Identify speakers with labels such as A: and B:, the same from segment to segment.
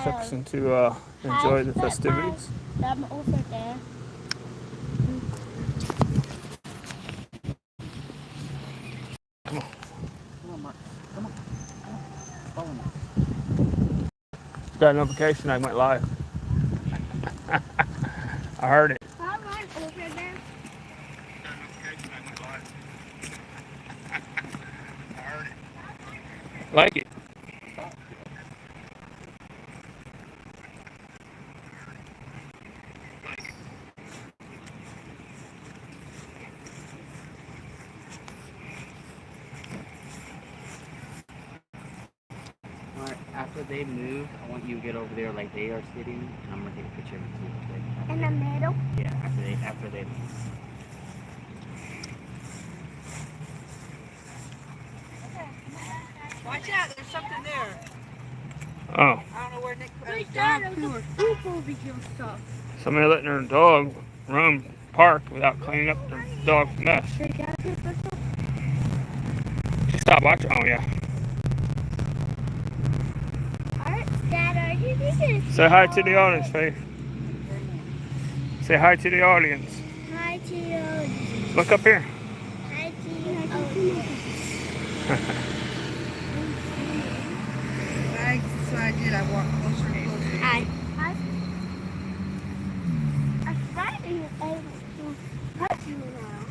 A: fixing to enjoy the festivities.
B: I'm over there.
A: Come on.
C: Come on, Mark. Come on. Follow me.
A: Got a notification I went live. I heard it.
B: I'll run over there.
A: Like it.
C: Alright, after they move, I want you to get over there like they are sitting, and I'm gonna take a picture of you.
B: In the middle?
C: Yeah, after they move.
D: Watch out, there's something there.
A: Oh.
D: I don't know where Nick put his dog.
B: Stuff.
A: Somebody letting their dog roam park without cleaning up their dog's mess. She stopped watching. Oh, yeah.
B: Dad, are you thinking?
A: Say hi to the audience, Faith. Say hi to the audience.
B: Hi to you.
A: Look up here.
B: Hi to you.
D: So I did. I walked closer and closer.
B: Hi. I'm finally able to touch you now.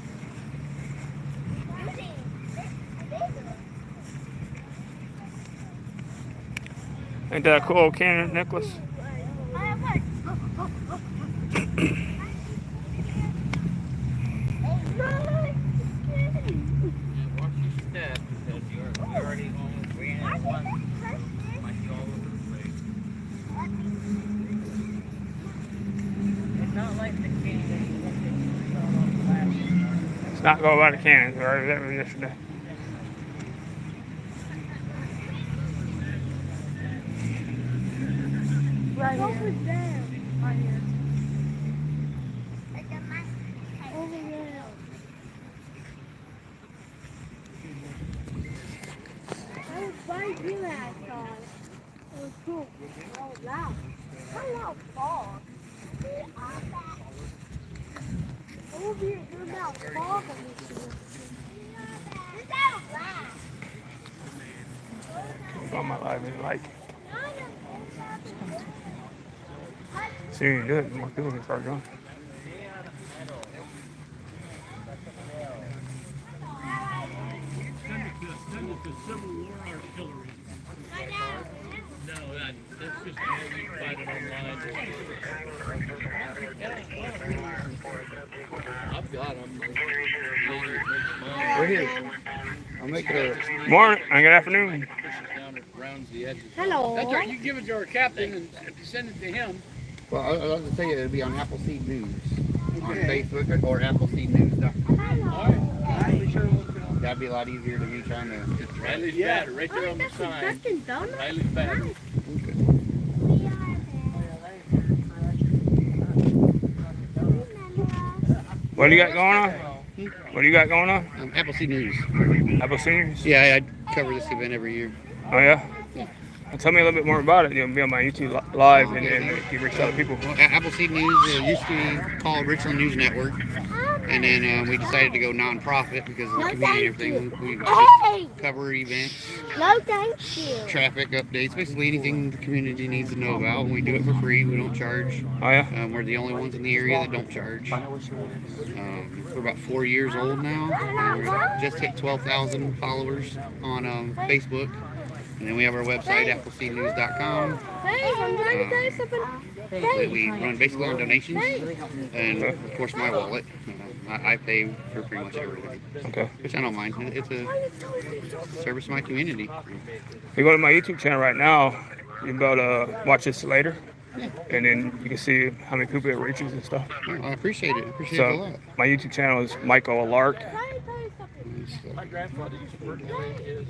A: Ain't that a cool cannon necklace?
C: Watch your step because you're already almost ran out of one. Might be all over the place. It's not like the candy.
A: It's not going by the cannons. We already did it yesterday.
B: Right here. Over there. Right here. Over there. That was right here that I saw it. It was cool. Oh, loud. How fog? Over here, there's not fog on this one. Is that loud?
A: On my live and like. See you do it, more people can start going.
E: Send it to Civil War Artillery. No, that's just you find it online. I've got them.
A: We're here.
C: I'll make it a
A: Morning and good afternoon.
E: Down it rounds the edges.
B: Hello.
E: That's right. You give it to our captain, and if you send it to him.
C: Well, I'll just tell you, it'll be on Appleseed News on Facebook or AppleseedNews.com.
E: All right.
C: That'd be a lot easier than me trying to.
E: Riley's battery right there on the sign. Riley's battery.
A: What do you got going on? What do you got going on?
C: Appleseed News.
A: Apple Seniors?
C: Yeah, I cover this event every year.
A: Oh, yeah?
C: Yeah.
A: Well, tell me a little bit more about it. You'll be on my YouTube live and then you reach out to people.
C: Well, Appleseed News used to be called Richland News Network, and then we decided to go non-profit because of the community and everything. We just cover events,
B: No, thank you.
C: traffic updates, basically anything the community needs to know about. We do it for free. We don't charge.
A: Oh, yeah?
C: We're the only ones in the area that don't charge. We're about 4 years old now. We just hit 12,000 followers on Facebook. And then we have our website, appleseednews.com.
B: Hey, I'm trying to tell you something.
C: We run basically on donations. And, of course, my wallet. I pay for pretty much everything.
A: Okay.
C: Which I don't mind. It's a service to my community.
A: If you go to my YouTube channel right now, you can be able to watch this later.
C: Yeah.
A: And then you can see how many people it reaches and stuff.
C: I appreciate it. I appreciate it a
A: So
C: lot.
A: my YouTube channel is Michael Lark.
E: My grandfather used to work in his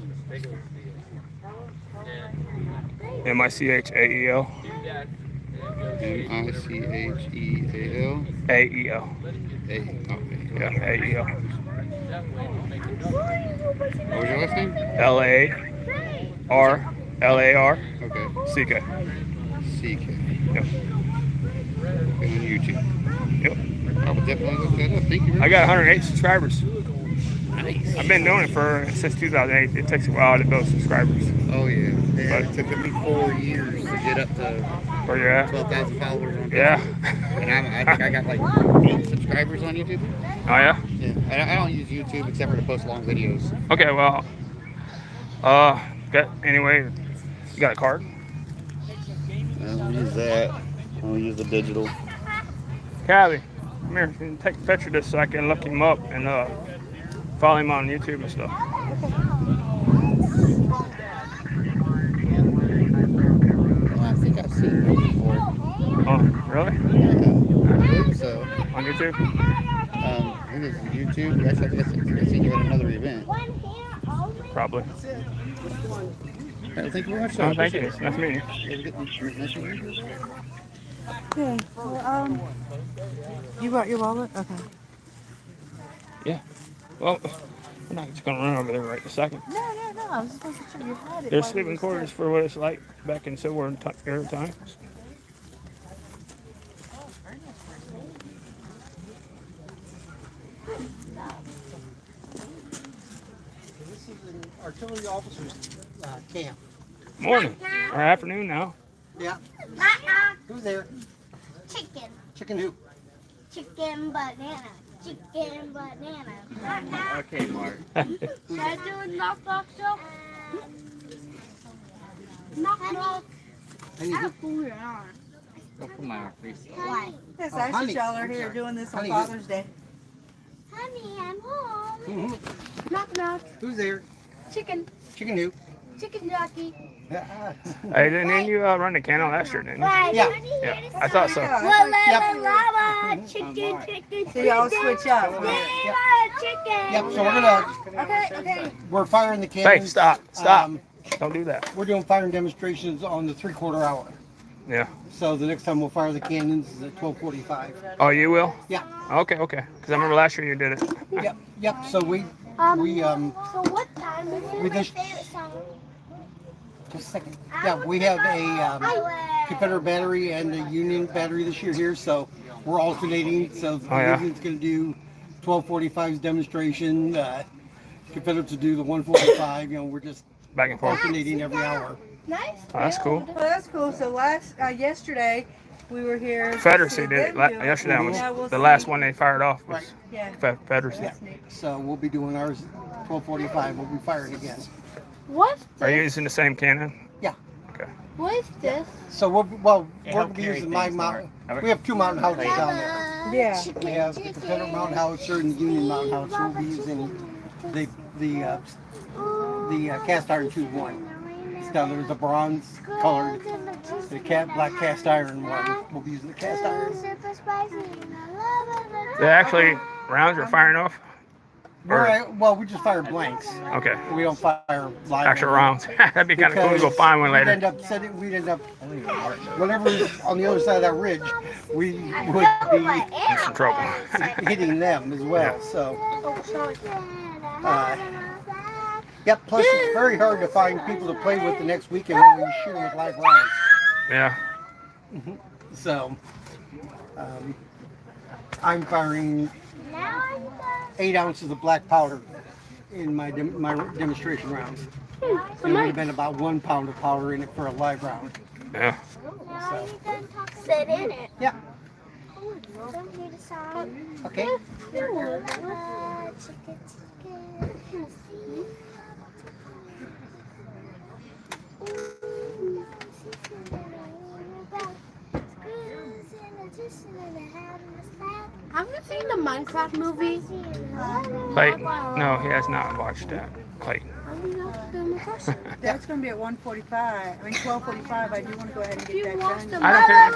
A: MICHAEL.
C: MICHEAL.
A: AEL.
C: Okay.
A: Yeah, AEL.
C: What was your last name?
A: LARK.
C: Okay.
A: CK.
C: R.E.A.C.H.
A: Yep.
C: On YouTube.
A: Yep.
C: I would definitely look that up. Thank you very much.
A: I got 108 subscribers.
C: Nice.
A: I've been doing it since 2008. It takes a while to build subscribers.
C: Oh, yeah. Yeah,
A: But-
C: it took me 4 years to get up to
A: Where you're at?
C: 12,000 followers on Facebook.
A: Yeah.
C: And I think I got like 8 subscribers on YouTube.
A: Oh yeah.
C: Yeah. I don't use YouTube except for to post long videos.
A: Okay. Well. Anyway, you got a card?
C: I don't use that. I don't use the digital.
A: Callie, come here. Can you take a picture of this so I can look him up and follow him on YouTube and stuff.
C: Well, I think I've seen him before.
A: Oh, really?
C: I believe so.
A: On YouTube?
C: I think it's YouTube. Actually, I seen you at another event.
A: Probably.
C: Thank you very much.
A: Oh, thank you. Nice to meet you.
C: Nice to meet you.
D: Okay. Well, you brought your wallet? Okay.
A: Yeah. Well, we're not just gonna run over there right in a second.
D: No. I was just making sure you had it.
A: There's sleeping quarters for what it's like back in Civil War era times.
F: This is an artillery officer's camp.
A: Morning or afternoon now.
F: Yeah. Who's there?
B: Chicken.
F: Chicken who?
B: Chicken banana. Chicken banana.
C: Okay, Mark.
B: Can I do a knock knock show? Knock knock.
F: Honey, who?
B: Why?
D: Yes,
F: Oh,
D: I
F: honey.
D: see y'all are here doing this on
F: Honey,
D: Father's Day.
B: Honey, I'm home.
F: Mhm.
B: Knock knock.
F: Who's there?
B: Chicken.
F: Chicken who?
B: Chicken jockey.
A: Hey, didn't you run the cannon last year, didn't you?
F: Yeah.
A: Yeah, I thought so.
D: Yeah,
B: La la
F: Yep.
B: la la. Chicken, chicken,
D: So y'all switch up.
B: chicken.
F: Yep. So
B: Okay.
F: we're firing the cannons.
A: Hey, stop.
F: Um,
A: Don't do that.
F: we're doing firing demonstrations on the 3/4 hour.
A: Yeah.
F: So the next time we'll fire the cannons is at 12:45.
A: Oh, you will?
F: Yeah.
A: Okay. Because I remember last year you did it.
F: Yep. So we
B: So what time is
F: we
B: it?
F: just a second. Yeah, we have a Confederate battery and a Union battery this year here, so we're alternating. So the
A: Oh, yeah.
F: Union's going to do 12:45's demonstration. Confederates will do the 1:45. We're just
A: Back and forth.
F: alternating every hour.
B: Nice.
A: Oh, that's cool.
D: Well, that's cool. So yesterday, we were here. to
A: Confederacy
D: see
A: did it.
D: them do it.
A: Yesterday
D: Yeah,
A: was
D: we'll
A: the
D: see.
A: last one they fired off was
F: Right.
D: Yeah.
A: Confederacy.
F: Yeah. So we'll be doing ours 12:45. We'll be firing again.
B: What's
A: Are you
B: this?
A: using the same cannon?
F: Yeah.
A: Okay.
B: What is this?
F: So we're going to be using my mountain. We have 2 mountain houses down there.
D: Yeah.
F: We have the Confederate mountain houser and the Union mountain houser. We'll be using the cast iron tube one. It's down there. There's a bronze colored, black cast iron one. We'll be using the cast iron.
A: They actually rounds are firing off.
F: We just fire blanks.
A: Okay.
F: We don't fire live
A: Actual rounds. That'd be kind of cool to go
F: Because
A: find one
F: We'd
A: later.
F: end up whatever's on the other side of that ridge, we would be
A: In some trouble.
F: hitting them as well. So, yep. Plus, it's very hard to find people to play with the next weekend when we shoot them with live rounds.
A: Yeah.
F: So, I'm firing 8 ounces of black powder in my demonstration rounds. It would have been about 1 pound of powder in it for a live round.
A: Yeah.
F: So,
B: Sit in it.
F: yeah. Okay.
B: Have you seen the Minecraft movie?
A: Clayton. No, he has not watched that. Clayton.
D: That's going to be at 1:45. 12:45. I do want to go ahead and get that done.
A: I don't care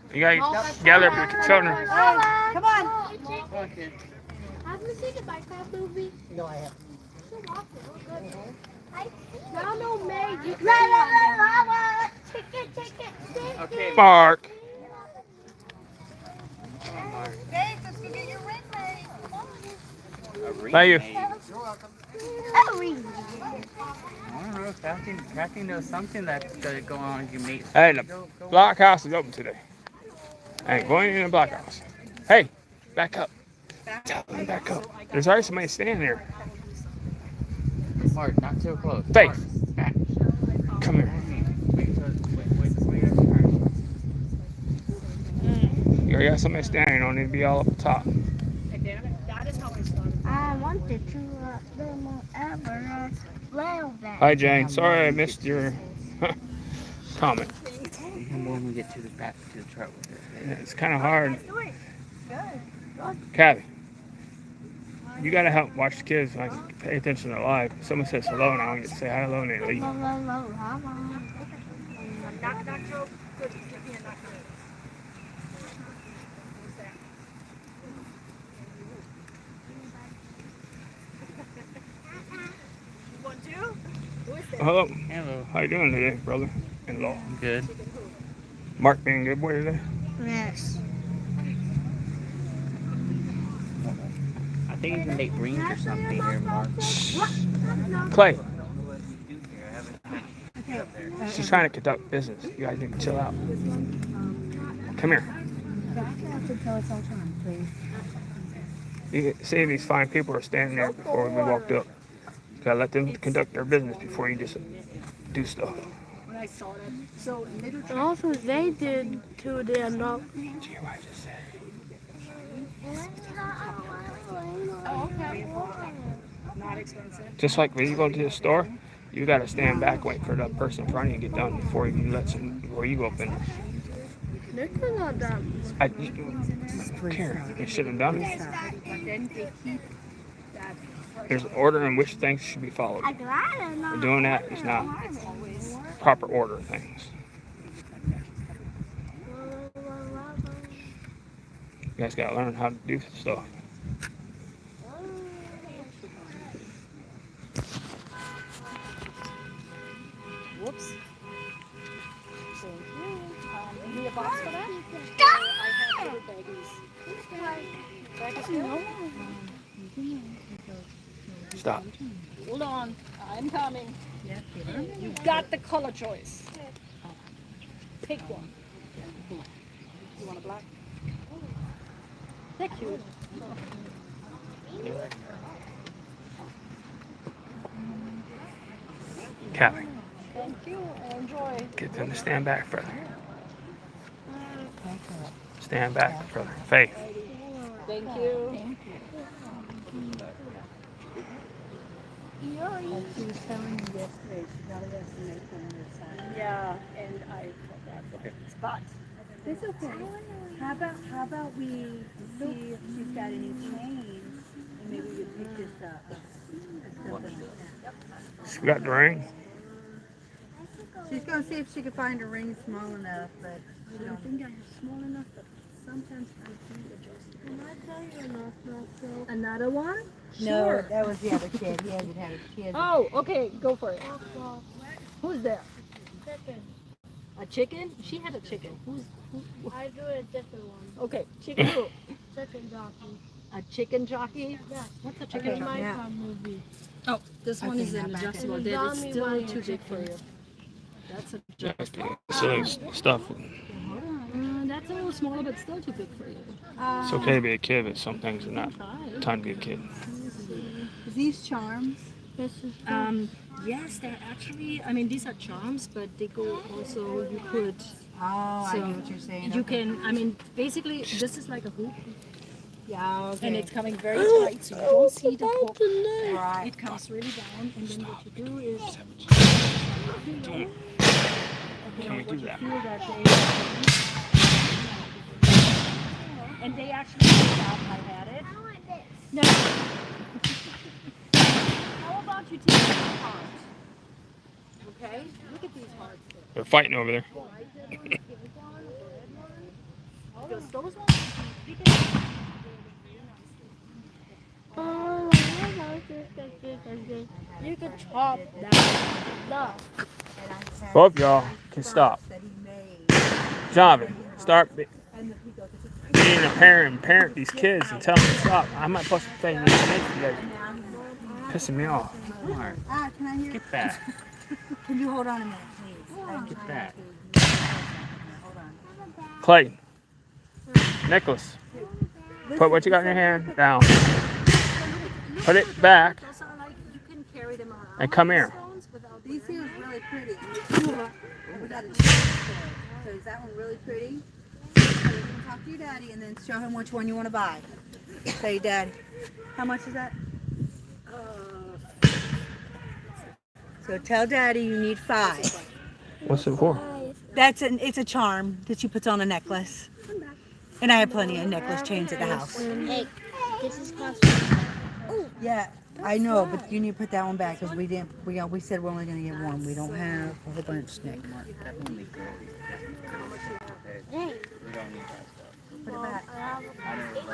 A: if you gotta gather up your children.
D: Come on.
B: Have you seen the Minecraft movie?
F: No, I haven't.
B: No, Meg.
C: Okay.
A: Mark.
D: Dave, let's go get your ring ready.
A: Thank you.
F: You're welcome.
G: I don't know. Crafting knows something that's going on. You make.
A: Hey, the blockhouse is open today. I ain't going in the blockhouse. Hey, back up. Tell them back up. There's already somebody standing there.
G: Mark, not so close.
A: Faith,
G: Back.
A: come here. You already got somebody standing on it to be all up the top.
B: I wanted to ever love that.
A: Hi, Jane. Sorry I missed your comment.
G: When we get to the back to the truck.
A: Yeah, it's kind of hard. Kathy, you gotta help watch the kids. Like, pay attention to live. If someone says hello now, I get to say hi, hello, and they leave. Hello.
G: Hello.
A: How you doing today, brother-in-law?
G: Good.
A: Mark being a good boy today?
B: Yes.
G: I think you can make rings or something here, Mark.
A: Clay. She's trying to conduct business. You guys need to chill out. Come here. You can see these fine people are standing there before we walked up. You gotta let them conduct their business before you just do stuff.
B: And also, they did to them. Not.
A: Did you hear what I just said?
D: Not expensive.
A: Just like when you go to the store, you gotta stand back, wait for the person in front of you to get done before you go up in.
B: This is not done.
A: I don't care. You should have done it. There's an order in which things should be followed. Doing that is not proper order of things. You guys gotta learn how to do stuff.
D: Whoops. Thank you. You need a box for that? I have little baggies. Baggies still?
A: Stop.
D: Hold on. I'm coming. You got the color choice. Pick one. You want a black? They're cute.
A: Kathy,
D: Thank you. Enjoy.
A: get them to stand back further. Stand back further. Faith.
D: Thank you.
H: She was telling me yesterday she got an estimation on her side.
D: Yeah, and I forgot the spot.
H: It's okay. How about we see if she's got any chains and maybe we pick this up.
A: She got the ring.
D: She's gonna see if she can find a ring small enough, but
H: I don't think I have small enough, but sometimes I do adjust.
B: Can I tell you enough?
H: Another one?
D: No,
H: Sure. That was the other kid. He hasn't had a kid.
D: Oh, okay, go for it. Who's there?
B: Chicken.
D: A chicken? She had a chicken. Who?
B: I do a different one.
D: Okay, chicken who?
B: Chicken jockey.
D: A chicken jockey?
B: Yes.
D: What's a chicken
B: In
D: jockey?
B: my movie.
D: Oh, this one is an
H: now back
D: adjustable.
B: in.
D: That is
B: Zombie
D: still
B: body
D: too big for
B: chicken.
D: you. That's a
A: Silly stuff.
D: that's a little smaller, but still too big for you.
A: It's okay to be a kid, but some things are not time to be a kid.
H: These charms.
B: This is
D: Yes, they're actually, I mean, these are charms, but they go also, you could,
H: Oh, I
D: So,
H: know what you're saying.
D: you can, I mean, basically, this is like a hoop,
H: Yeah, okay.
D: and it's coming very tight, so you don't see the hook.
H: right.
D: It comes really down, and then what you do is,
A: Can we do that?
H: Feel that they.
D: and they actually take out, I had it. No. How about you take the heart? Okay, look at these hearts.
A: They're fighting over there.
D: Because those ones, you can
B: you can chop that stuff.
A: Both of y'all can stop. Jonathan, start being a parent and parent these kids and tell them to stop. I might bust a thing in the face, you guys. Pissing me off.
G: Mark,
H: Can I hear?
G: get that.
H: Can you hold on a minute, please?
G: Get that.
H: Hold on.
A: Clayton. Nicholas. Put what you got in your hand down. Put it back.
D: Those are like, you can carry them around.
A: And come here.
H: These here is really pretty. We got a new store. So is that one really pretty? So you can talk to your daddy and then show him which one you want to buy. Say, Dad, how much is that? So tell Daddy you need 5.
A: What's it for?
H: It's a charm that you put on a necklace. And I have plenty of necklace chains at the house.
B: Hey, this is cost.
H: Yeah, I know, but you need to put that one back because we said we're only gonna get one. We don't have a whole bunch, Nick.
G: That only girl.
B: Hey.
G: We don't need that stuff.
H: Put it back.
G: I never let it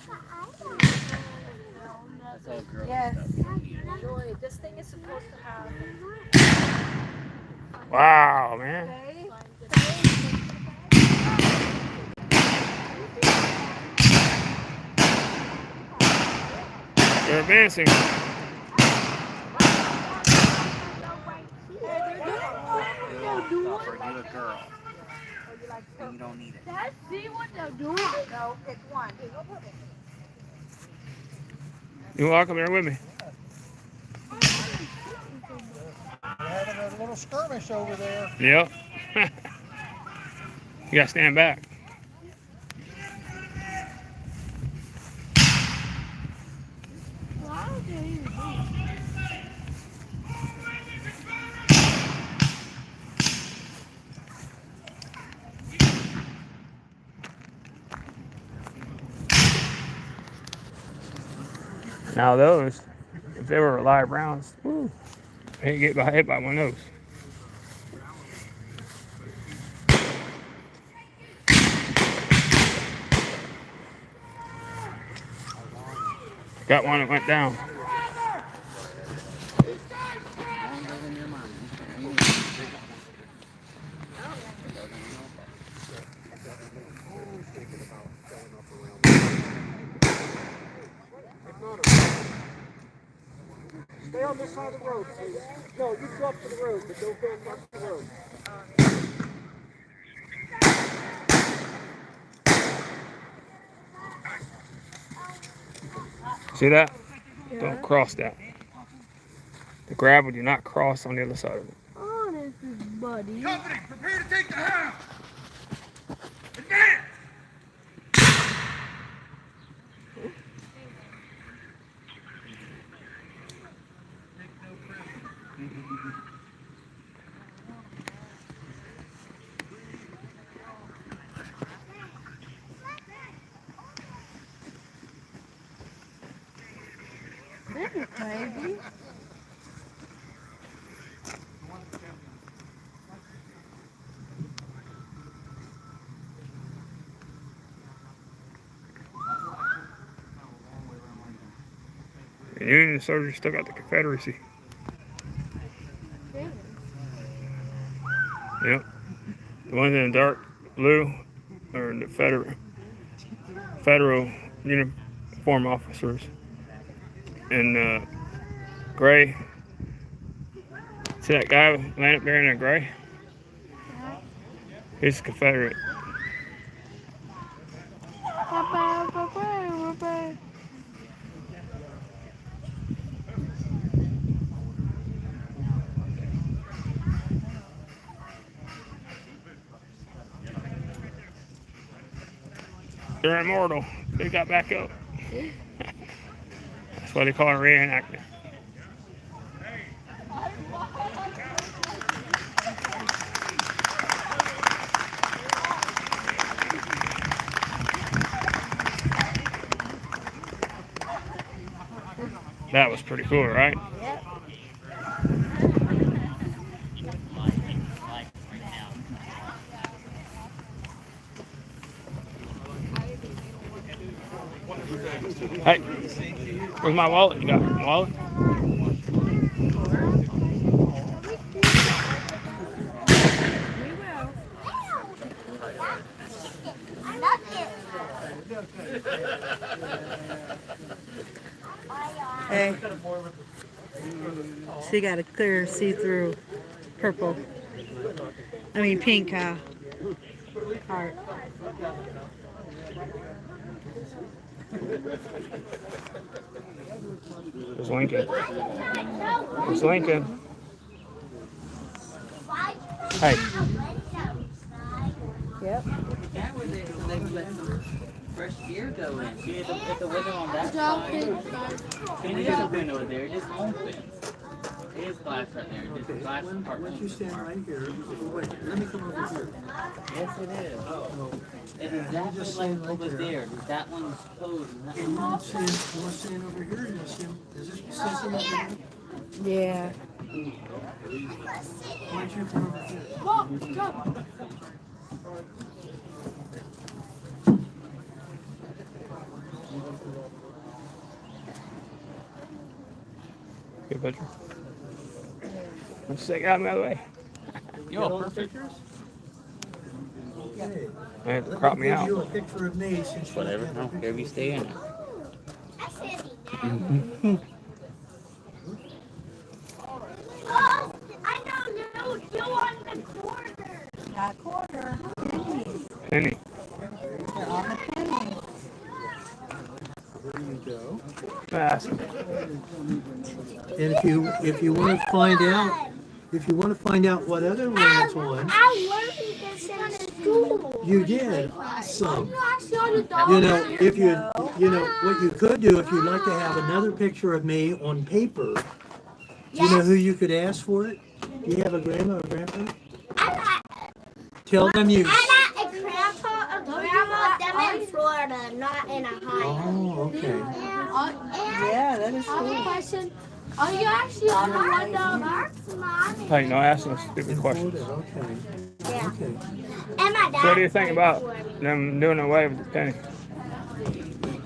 G: look awesome. That's all girl
H: Yes.
G: stuff.
D: Joy, this thing is supposed to have.
A: Wow, man. You're advancing.
G: For you a girl. And you don't need it.
B: Dad, see what they're doing?
H: No, pick one.
A: You're welcome here with me.
F: We're having a little skirmish over there.
A: Yep. You gotta stand back. Now those, if they were live rounds, woo, they'd get hit by one of those. Got one that went down.
F: Stay on this side of the road, please. No, you go up to the road, but don't go across the road.
A: See that? Yeah. Don't cross that. The gravel do not cross on the other side of it.
B: Honest, buddy.
E: Company, prepare to take the house. Advance.
B: This is crazy.
A: The Union soldiers still got the Confederacy. Yep. The ones in the dark blue are the federal uniform officers. And gray. See that guy laying up there in the gray? He's a Confederate. They're immortal. They got back up. That's why they call it reenactment. That was pretty cool, right?
B: Yep.
A: Hey, where's my wallet? You got my wallet?
H: Hey. She got a clear see-through purple. I mean pink heart.
A: There's Lincoln. There's Lincoln. Hey.
H: Yep.
G: That was it, so they would let fresh air go in. See, if the window on that side, and there's a window there, it just opens. It is glass right there, just glass compartment.
F: You stand right here. Wait, let me come over here.
G: Yes, it is. It's exactly
F: just
G: like
F: stand
G: what
F: right
G: was
F: there.
G: there. That one's closed and that
F: And
G: one's
F: you want to stand over here and you'll see him. Is this Sissy over there?
H: Yeah.
F: Why don't you come over here?
A: Good picture. Let's take it out of the other way.
G: Yo, perfect.
F: Okay.
A: I had to
F: Let
A: crop
F: me
A: me
F: give
A: out.
F: you a picture of me since you
G: Whatever. I
F: have a
G: don't care if you stay in it.
B: Oh, I don't know. You on the corner.
H: Got a quarter.
A: Penny.
H: They're on the penny.
F: There you go.
A: Fast.
F: And if you want to find out what other one it's on,
B: I learned this in school.
F: you did some.
B: I saw the dog.
F: You know, if you know what you could do if you'd like to have another picture of me on paper. You know who you could ask for it? Do you have a grandma or grandpa? Tell them you.
B: I got a grandma, them in Florida, not in Ohio.
F: Oh, okay.
H: Yeah, that is cool.
B: Question. Are you actually on the window?
A: Hey, no asking stupid
F: In
A: questions.
F: Florida, okay.
B: Yeah.
F: Okay.
B: And my dad.
A: So what do you think about them doing away with the penny?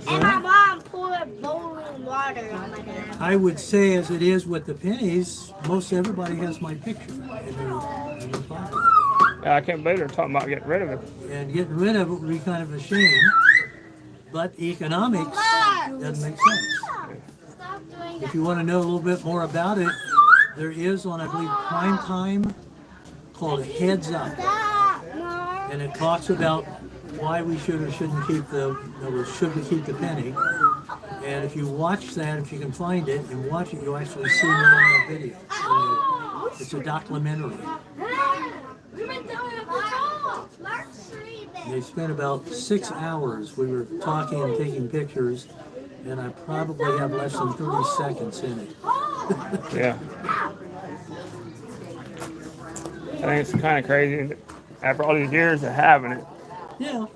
B: And my mom poured boiling water on my dad.
F: I would say, as it is with the pennies, most everybody has my picture in their pocket.
A: Yeah, I can't believe they're talking about getting rid of it.
F: And getting rid of it would be kind of a shame, but economics doesn't make sense.
B: Stop doing
F: If you want to know a little bit more about it, there is on, I believe, prime time called Heads Up,
B: that, Mom.
F: and it talks about why we should or shouldn't keep should we keep the penny. And if you watch that, if you can find it and watch it, you'll actually see me on the video. It's a documentary.
B: We've been doing it for
F: They spent about 6 hours. We were talking and taking pictures, and I probably have less than 30 seconds in it.
A: Yeah. I think it's kind of crazy that after all these years of having it.
F: Yeah.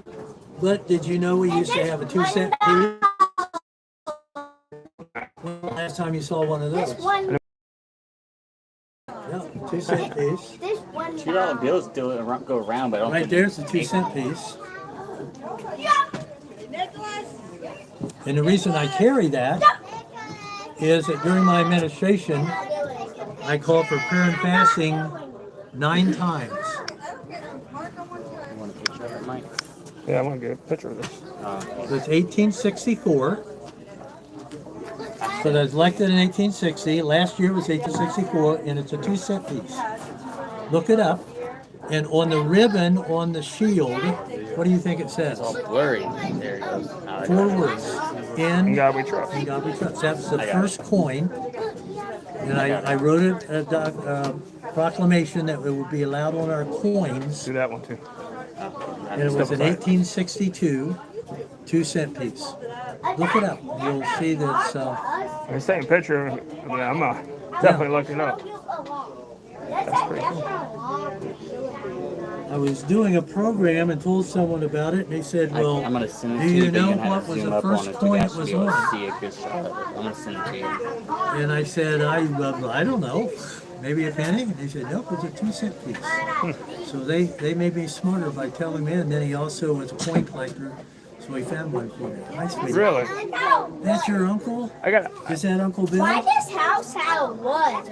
F: But did you know we used to have a 2-cent piece? When the last time you saw one of those? Yeah, 2-cent piece.
B: This one
G: $2 bills do go around, but I don't
F: Right
G: think
F: there's a 2-cent piece. And the reason I carry that is that during my administration, I called for prayer and fasting 9 times.
G: you want a picture of it, Mike.
A: Yeah, I want to get a picture of this.
F: So it's 1864. So I was elected in 1860. Last year was 1864, and it's a 2-cent piece. Look it up. And on the ribbon on the shield, what do you think it says?
G: It's all blurry. There it goes.
F: 4 words.
A: And
F: In
A: God we trust.
F: God we trust. That was the first coin. And I wrote a proclamation that it would be allowed on our coins.
A: Do that one too.
F: And it was an 1862 2-cent piece. Look it up. You'll see that it's
A: It's taking a picture of it. I'm definitely looking it up. That's pretty cool.
F: I was doing a program and told someone about it, and they said, well,
G: I'm gonna send it
F: do
G: to
F: you
G: you. but
F: know
G: you're gonna have
F: what
G: to
F: was
G: zoom
F: the
G: up on
F: first
G: it to
F: coin it
G: actually
F: was
G: be able to
F: on?
G: see a good shot of it. I'm gonna send it to you.
F: And I said, I don't know, maybe a penny? And they said, nope, it's a 2-cent piece. So they made me smarter by telling me, and then he also was a coin collector, so he found one for me. Nice video.
A: Really?
F: That's your uncle?
A: I got.
F: Is that Uncle Bill?
B: Why does house have wood?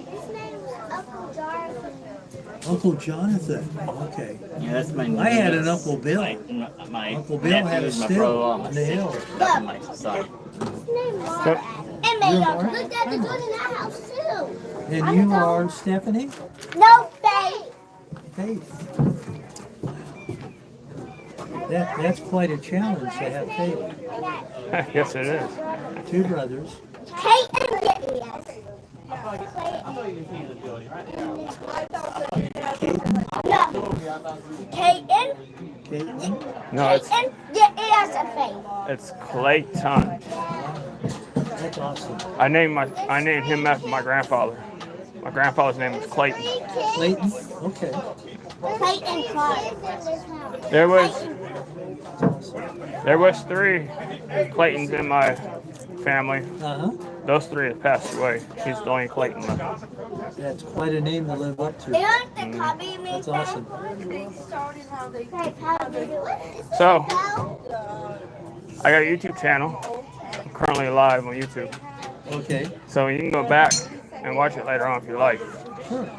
B: His name is Uncle Jonathan.
I: Uncle Jonathan. Okay.
G: Yeah, that's my.
I: I had an Uncle Bill.
G: My
I: Uncle Bill had a
G: nephew, my
I: still
G: brother-in-law,
I: in the hill.
G: that's my son.
A: So,
B: And made up. Look, Dad, they're doing in that house too.
I: And you are Stephanie?
B: No face.
I: Faith. That's quite a challenge to have Faith.
A: yes, it is.
I: 2 brothers.
B: Kate and yes. Kaden?
I: Caitlin.
A: No, it's
B: And yes, a face.
A: it's Clayton.
I: That's awesome.
A: I named him after my grandfather. My grandfather's name was Clayton.
I: Clayton? Okay.
B: Clayton Clark.
A: There was 3 Claytons in my family.
I: Uh-huh.
A: Those 3 have passed away. He's the only Clayton left.
I: That's quite a name to live up to.
B: And the copy me.
I: That's awesome.
A: So, I got a YouTube channel. I'm currently live on YouTube.
I: Okay.
A: So you can go back and watch it later on if you like.
I: Sure.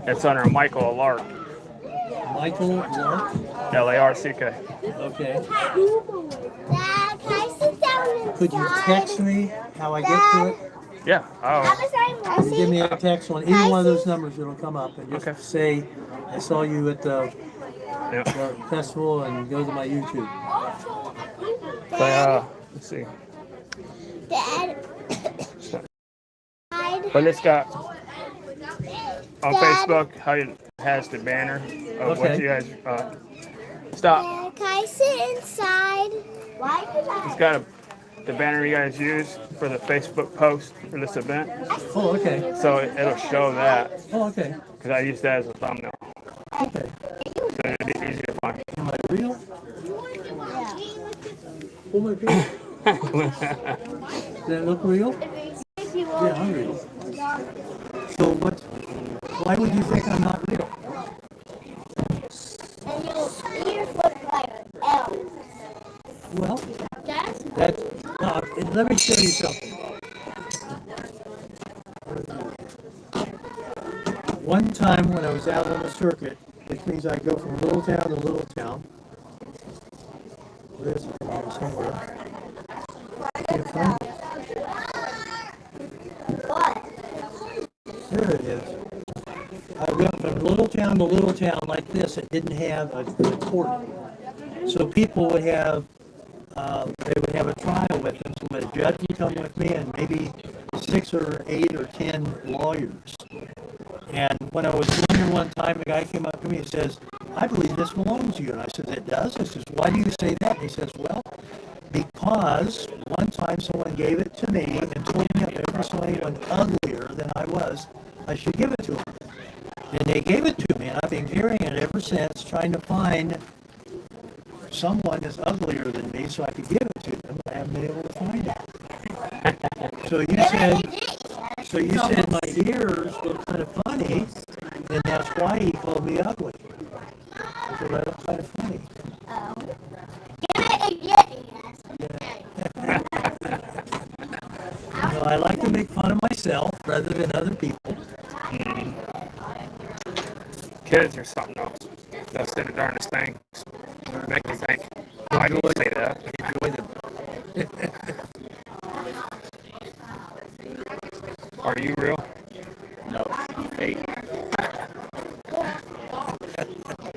A: It's under Michael Lark.
I: Michael Lark.
A: L-A-R-C-K.
I: Okay.
B: Dad, can I sit down inside?
I: Could you text me how I get to it?
A: Yeah. Oh.
I: You give me a text on either one of those numbers, it'll come up, and just
A: Okay.
I: say, I saw you at the
A: Yeah.
I: festival, and go to my YouTube.
A: But, let's see.
B: Dad.
A: But it's got on Facebook how it has the banner of what
I: Okay.
A: you guys stop.
B: Dad, can I sit inside? Why did
A: It's got the banner you guys use for the Facebook post for this event.
I: Oh, okay.
A: So it'll show that
I: Oh, okay.
A: because I used that as a thumbnail.
I: Okay.
A: So it'd be easy to find.
I: Am I real? Oh, my God. Does that look real? Yeah, I'm real. So why would you think I'm not real?
B: And your ears look like elves.
I: Well,
B: That's
I: let me show you something. One time when I was out on the circuit, which means I go from little town to little town. There's somewhere. Can't find it. There it is. I went from little town to little town like this. It didn't have a court. So people would have, they would have a trial with them. So a judge would come with me and maybe 6 or 8 or 10 lawyers. And when I was doing it one time, the guy came up to me and says, I believe this belongs to you. And I said, it does? He says, why do you say that? And he says, well, because one time someone gave it to me and told me if ever saw anyone uglier than I was, I should give it to them. And they gave it to me, and I've been carrying it ever since, trying to find someone that's uglier than me so I could give it to them, but I haven't been able to find it. So you said my ears look kind of funny, and that's why he called me ugly. Because I look kind of funny.
B: Give it again.
I: You know, I like to make fun of myself rather than other people.
A: Kids are something else. They'll say the darndest things. Make you think, why do you say that?
I: Enjoy them.
A: Are you real?
C: No. Hey.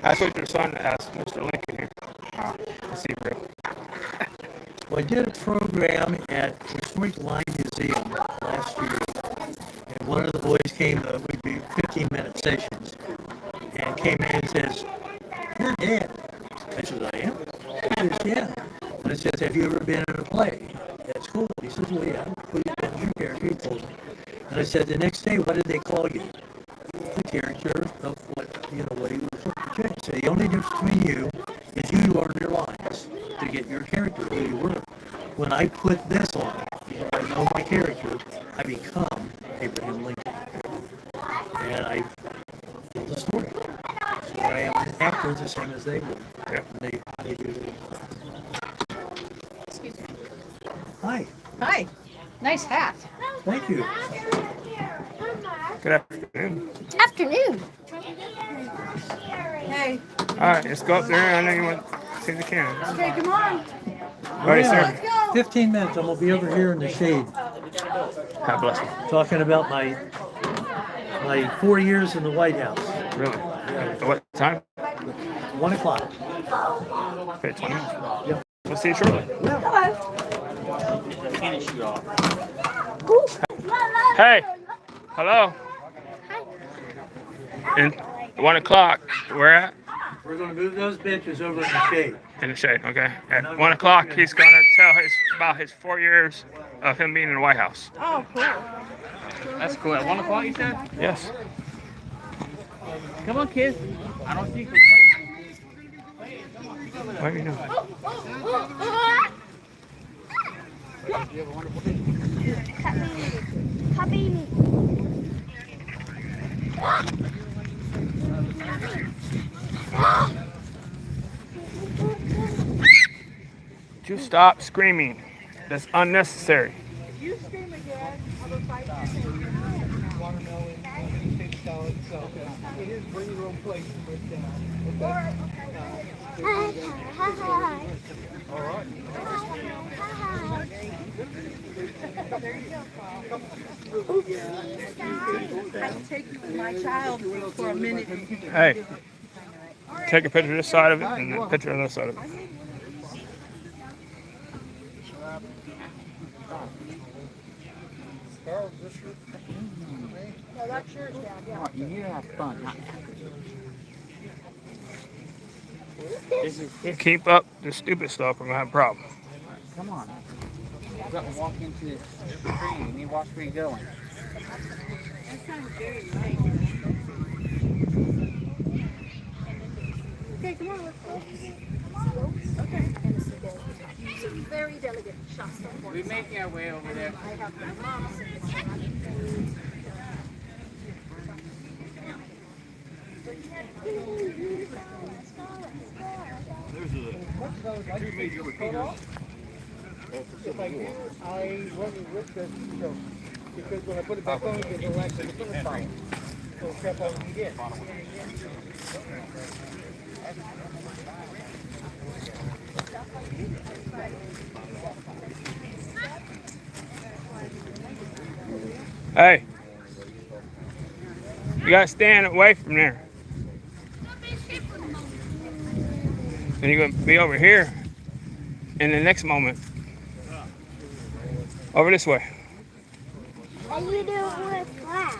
A: That's what your son asked Mr. Lincoln here. Is he real?
I: Well, I did a program at the Historic Line Museum last year, and one of the boys came, we'd be 15-minute sessions, and came in and says, you're Dad. I said, I am? He says, yeah. And I says, have you ever been in a play at school? He says, well, yeah. Who's your character? He told me. And I said, the next day, what did they call you? The character of what he was portraying. So the only difference between you is you learn your lines to get your character who you were. When I put this on, I know my character, I become Abraham Lincoln. And I tell the story. So I am an actor the same as they were.
A: Yeah.
I: They do.
D: Excuse me.
I: Hi.
D: Hi. Nice hat.
I: Thank you.
A: Good afternoon.
D: Afternoon.
H: Hey,
A: All right, let's go up there. I know you want to see the cans.
H: okay, come on.
A: All right, sir.
H: Let's go.
I: 15 minutes, I'm gonna be over here in the shade,
A: God bless you.
I: talking about my 4 years in the White House.
A: Really? At what time?
I: 1 o'clock.
A: Okay, 20 minutes.
I: Yep.
A: We'll see you shortly.
G: Finish you off.
A: Hey, hello. And 1 o'clock, where at?
I: We're gonna move those benches over in the shade.
A: In the shade, okay. At 1 o'clock, he's going to tell about his 4 years of him being in the White House.
H: Oh, cool.
G: That's cool. At 1 o'clock, you said?
A: Yes.
G: Come on, kids. I don't see you.
A: What are you doing? Would you stop screaming? That's unnecessary.
H: You scream again, I will fight you.
F: It is bring your own plate
H: I can take you with my child for a minute.
A: Hey, take a picture of this side of it and a picture of this side of it.
H: No, that's yours, Dad. Yeah.
G: You need to have fun.
A: Keep up the stupid stuff, we're going to have a problem.
G: Come on. You got to walk into the tree. You need to watch where you're going.
H: That sounds very nice. Okay, come on, let's go. Okay. Very delicate shots.
G: We're making our way over there.
H: I have my mom.
F: If I do, I run the risk of, because when I put it back on, it will actually put it fine. So step on it again.
A: Hey, you got to stand away from there. And you're going to be over here in the next moment. Over this way.
B: How you do it with that?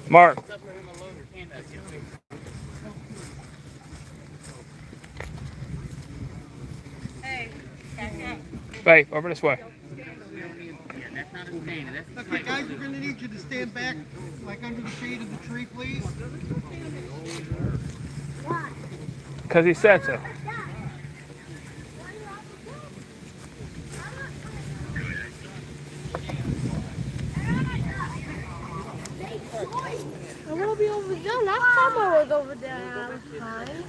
A: Mark.
H: Hey.
A: Babe, over this way.
G: That's not a stand. That's
F: Okay, guys, we're going to need you to stand back, like under the shade of the tree, please.
A: Because he said so.
B: I want to be over there. Last time I was over there last time.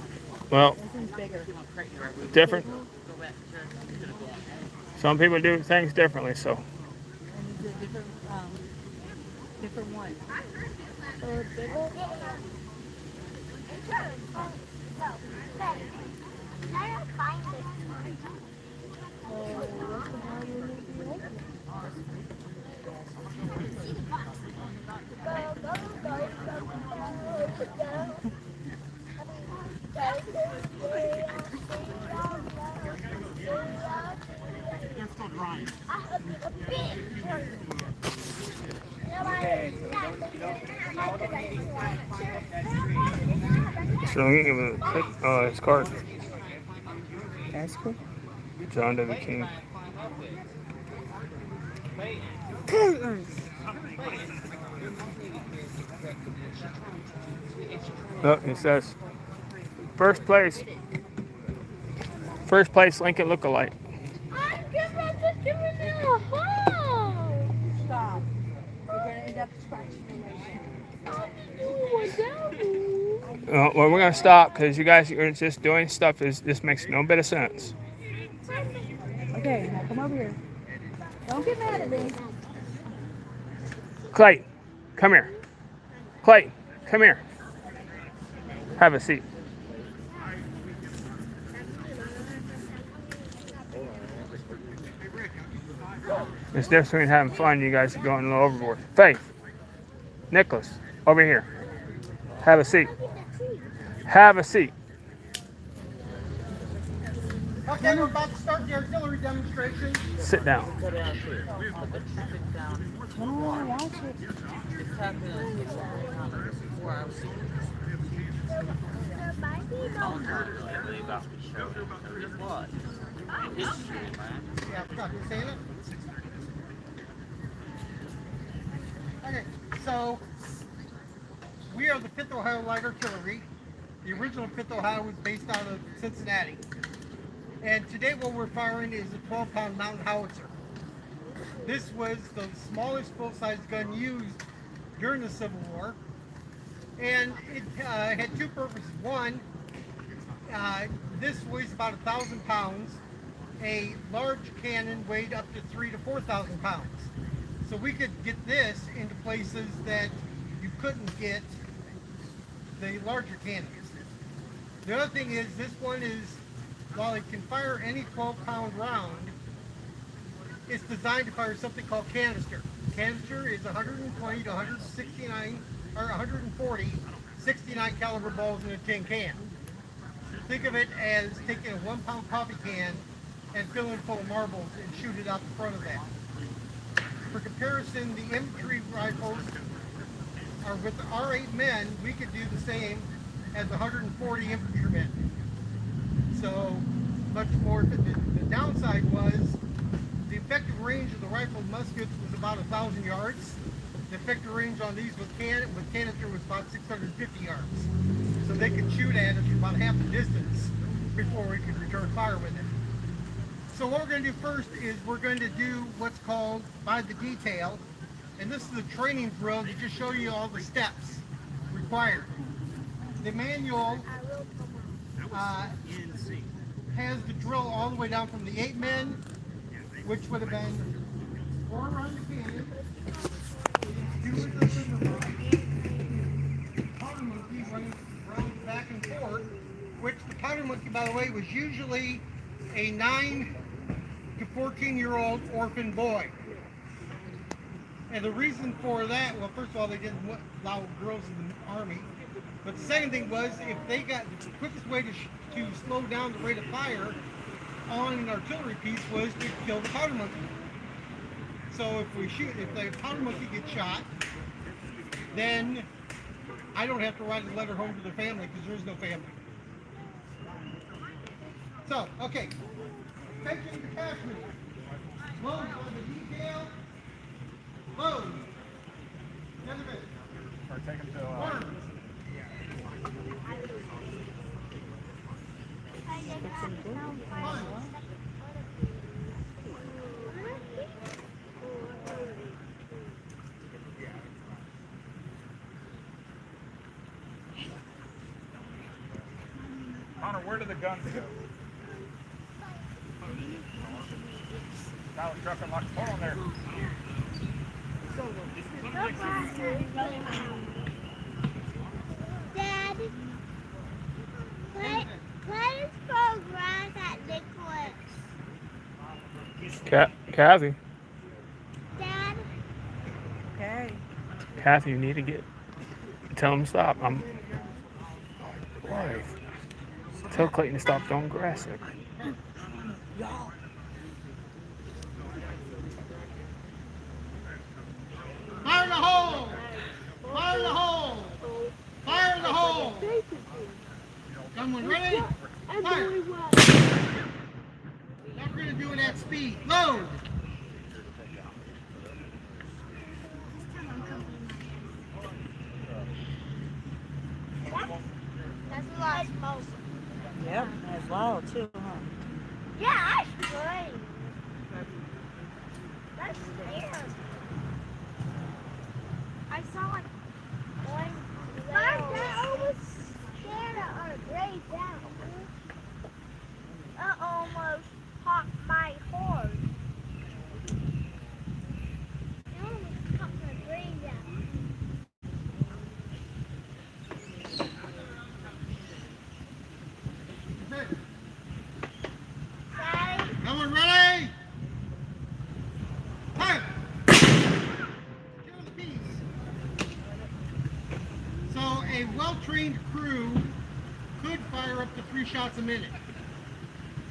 A: Well, different. Some people do things differently, so.
H: Different one.
A: So I'm gonna give him his card.
H: That's cool.
A: John W. King. Look, it says first place Lincoln lookalike.
H: Stop. You're going to end up scratching
A: Well, we're gonna stop because you guys are just doing stuff. This makes no bit of sense.
H: Okay, now come over here. Don't get mad at me.
A: Clayton, come here. Clayton, come here. Have a seat. It's different between having fun. You guys are going a little overboard. Faith, Nicholas, over here. Have a seat. Have a seat.
F: Okay, we're about to start the artillery demonstration.
A: Sit down.
F: Yeah, I forgot to say it. Okay, so we are the 5th Ohio Light Artillery. The original 5th Ohio was based out of Cincinnati. And today what we're firing is a 12-pound mountain howitzer. This was the smallest full-size gun used during the Civil War. And it had two purposes. One, this weighs about 1,000 pounds. A large cannon weighed up to 3,000 to 4,000 pounds. So we could get this into places that you couldn't get the larger cannons. The other thing is, this one is, while it can fire any 12-pound round, it's designed to fire something called canister. Canister is 120 to 169 or 140 69 caliber balls in a tin can. Think of it as taking a 1-pound coffee can and filling it full of marbles and shoot it out the front of that. For comparison, the infantry rifles are with the R.E.A.C.H men, we could do the same as 140 infantrymen. So much more. The downside was the effective range of the rifle muskets was about 1,000 yards. The effective range on these with canister was about 650 yards. So they could shoot at us about half the distance before we could return fire with it. So what we're going to do first is we're going to do what's called by the detail. And this is a training drill to just show you all the steps required. The manual has the drill all the way down from the 8 men, which would have been 4 around the cannon, 2 with us in the front, powder monkey running around back and forth, which the powder monkey, by the way, was usually a 9 to 14-year-old orphan boy. And the reason for that, well, first of all, they didn't allow girls in the Army. But the second thing was, if they got the quickest way to slow down the rate of fire on an artillery piece was to kill the powder monkey. So if the powder monkey gets shot, then I don't have to write a letter home to the family because there's no family. So, okay. Attention to Cashman. Load on the detail. Load. Another bit.
A: Or take them to Connor, where do the guns go? Now the truck unlocks. Hold on there.
B: Dad, let us go grass at Nicholas.
A: Kathy.
B: Dad.
H: Okay.
A: Kathy, you need to tell him to stop. Why? Tell Clayton to stop throwing grass at me.
F: Fire in the hole! Fire in the hole! Fire in the hole! Someone ready? Fire! Now we're going to do it at speed. Load!
B: That's a lot of smoke.
H: Yep, that's loud too, huh?
B: Yeah, I screamed. That's scary. I saw like one. I was scared of our gray down. I almost popped my horse. I almost popped my gray down.
F: Everyone ready? Fire! Kill the bees. So a well-trained crew could fire up to 3 shots a minute.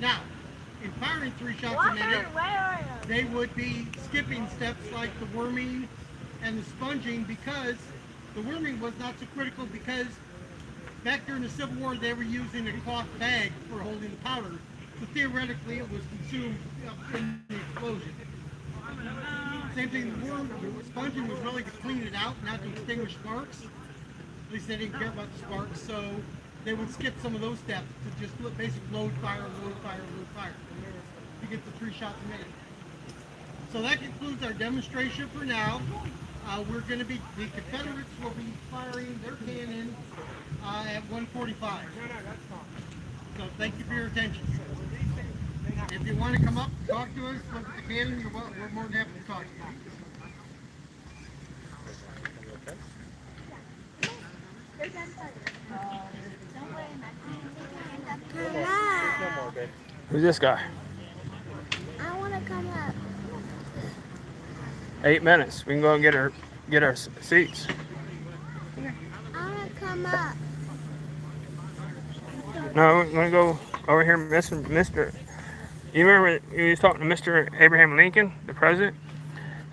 F: Now, in firing 3 shots a minute, they would be skipping steps like the worming and the sponging, because the worming was not so critical, because back during the Civil War they were using a cloth bag for holding the powder, so theoretically it was consumed in the explosion. Same thing, the sponging was really to clean it out, not to extinguish sparks. At least they didn't care about the sparks, so they would skip some of those steps to just basically load fire to get the 3 shots a minute. So that concludes our demonstration for now. The Confederates will be firing their cannon at 1:45. So thank you for your attention. If you want to come up, talk to us, look at the cannon, we're more than happy to talk to you.
A: Who's this guy?
B: I want to come up.
A: 8 minutes. We can go and get our seats.
B: I want to come up.
A: No, we're gonna go over here, Mr. You remember you was talking to Mr. Abraham Lincoln, the president?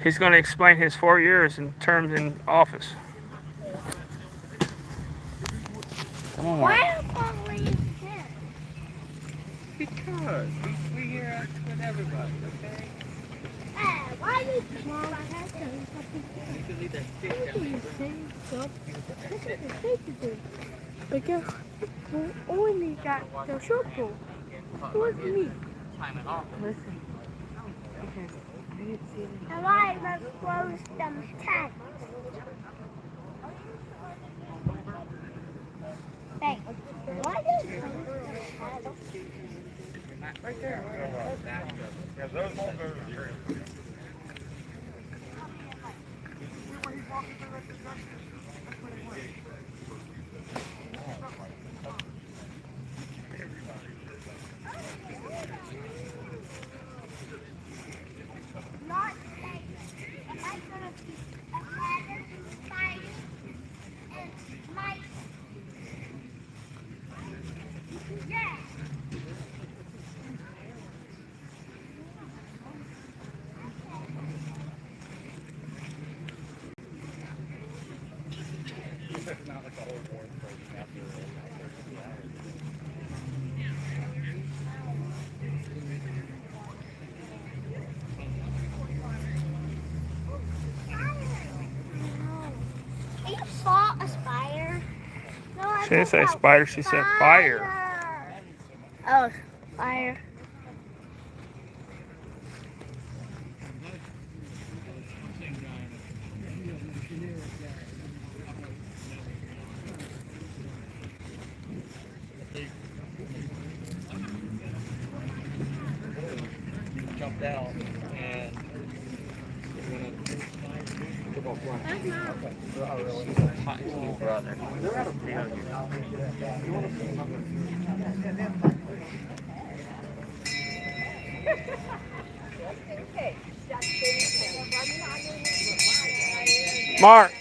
A: He's going to explain his 4 years in terms in office.
C: Come on,
B: Why
C: Mark.
B: are police here?
E: Because we here with everybody, okay?
B: Why do you think Mom has to?
E: You can leave that stick down there.
B: Because we only got the circle. Who's me?
G: Time it off.
H: Listen. Okay. I didn't see it.
B: And why must close them tents? Hey, why do you
E: Right there. Yeah, those won't go to the tree.
B: not like, am I gonna be a ladder fighting and my, yeah. You saw a spider? No, I
A: She didn't say
B: saw
A: spider, she said fire.
B: Oh, fire.
E: Jumped out and
A: Mark.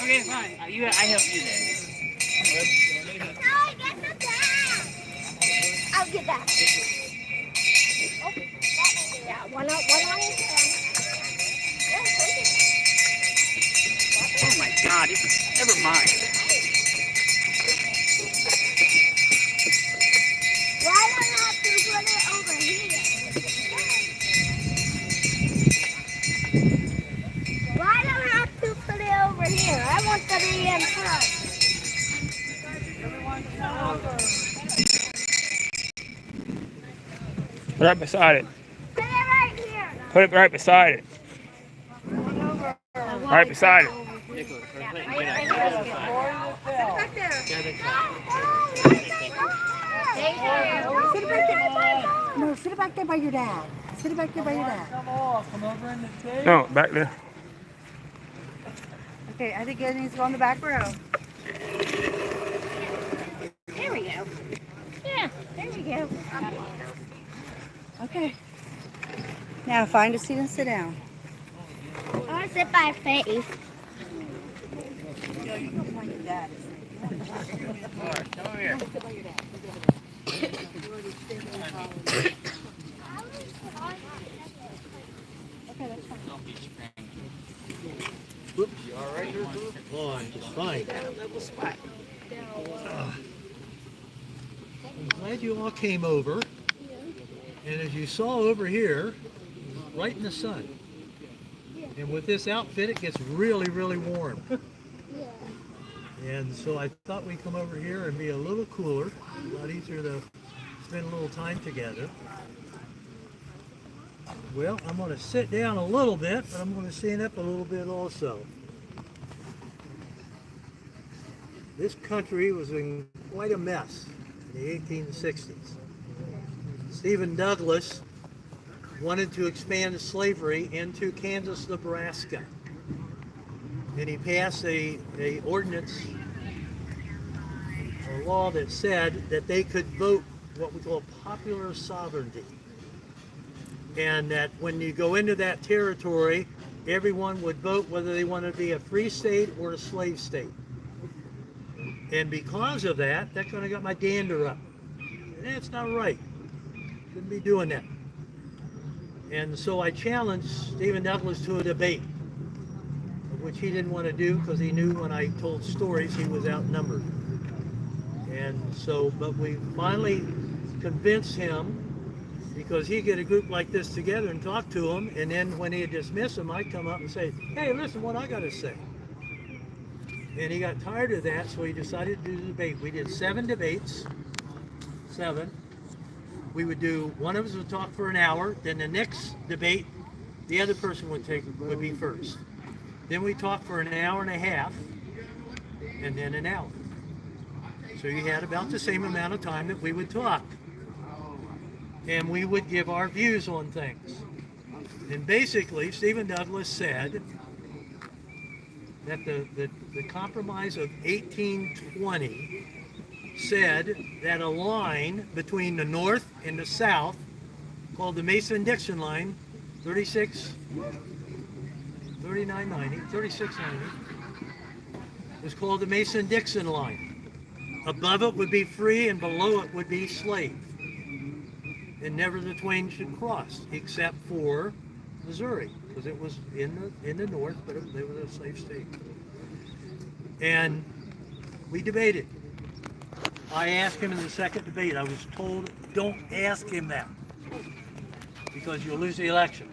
G: Okay, fine. I help you then.
B: No, get the bag. I'll get that. Oh, yeah, one on
A: Never mind.
B: Why don't I have to put it over here? Why don't I have to put it over here? I want to be in front.
A: Right beside it.
B: Put it right here.
A: Put it right beside it. Right beside it.
H: Back there. Sit it back there. No, sit it back there by your dad. Sit it back there by your dad.
A: No, back there.
H: Okay, I think it needs to go on the back row.
B: There we go. Yeah, there we go.
H: Okay. Now find a seat and sit down.
B: I want to sit by face.
H: By your dad.
A: Come here.
I: Whoops, you all right there, Boo? Oh, I'm just fine. I'm glad you all came over. And as you saw over here, right in the sun. And with this outfit, it gets really, really warm. And so I thought we'd come over here and be a little cooler, a lot easier to spend a little time together. Well, I'm going to sit down a little bit, but I'm going to stand up a little bit also. This country was in quite a mess in the 1860s. Stephen Douglas wanted to expand slavery into Kansas, Nebraska. And he passed a ordinance, a law that said that they could vote what we call popular sovereignty. And that when you go into that territory, everyone would vote whether they wanted to be a free state or a slave state. And because of that, that kind of got my dander up. And that's not right. Shouldn't be doing that. And so I challenged Stephen Douglas to a debate, which he didn't want to do because he knew when I told stories he was outnumbered. And so, but we finally convinced him, because he'd get a group like this together and talk to them, and then when he'd dismiss them, I'd come up and say, hey, listen what I got to say. And he got tired of that, so he decided to do the debate. We did 7 debates, 7. We would do, one of us would talk for an hour, then the next debate, the other person would be first. Then we talked for an hour and a half, and then an hour. So you had about the same amount of time that we would talk. And we would give our views on things. And basically, Stephen Douglas said that the Compromise of 1820 said that a line between the North and the South, called the Mason-Dixon line, 3690, was called the Mason-Dixon line. Above it would be free and below it would be slave. And never the twain should cross, except for Missouri, because it was in the north, but they were a slave state. And we debated. I asked him in the second debate, I was told, don't ask him that, because you'll lose the election.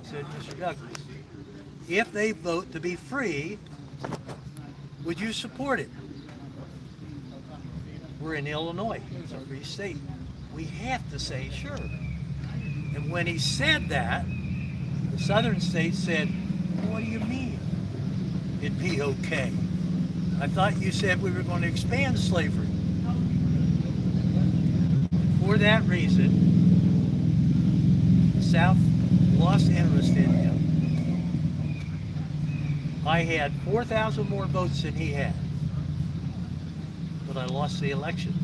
I: I said, Mr. Douglas, if they vote to be free, would you support it? We're in Illinois, it's a free state. We have to say sure. And when he said that, the southern states said, what do you mean it'd be okay? I thought you said we were going to expand slavery. For that reason, the South lost interest in him. I had 4,000 more votes than he had. But I lost the election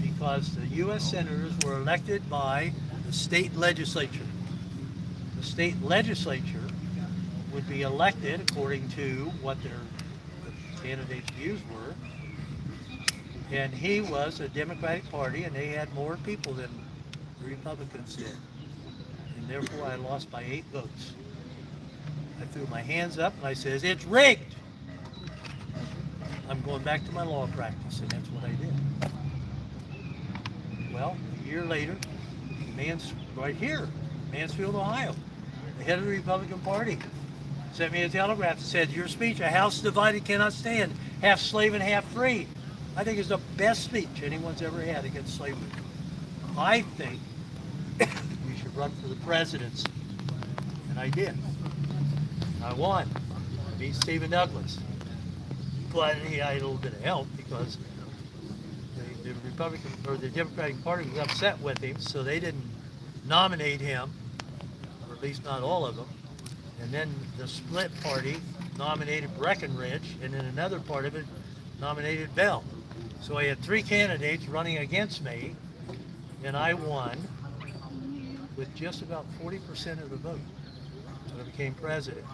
I: because the U.S. senators were elected by the state legislature. The state legislature would be elected according to what the candidate's views were. And he was a Democratic Party, and they had more people than the Republicans did. And therefore I lost by 8 votes. I threw my hands up and I says, "It's rigged. I'm going back to my law practice," and that's what I did. Well, a year later, right here, Mansfield, Ohio, the head of the Republican Party sent me a telegraph that said, "Your speech, a house divided cannot stand, half slave and half free." I think it's the best speech anyone's ever had against slavery. I think you should run for the presidency. And I did. I won. I beat Stephen Douglas. But he had a little bit of help because the Republican or the Democratic Party was upset with him, so they didn't nominate him, or at least not all of them. And then the split party nominated Breckinridge, and then another part of it nominated Bell. So I had 3 candidates running against me, and I won with just about 40% of the vote. So I became president.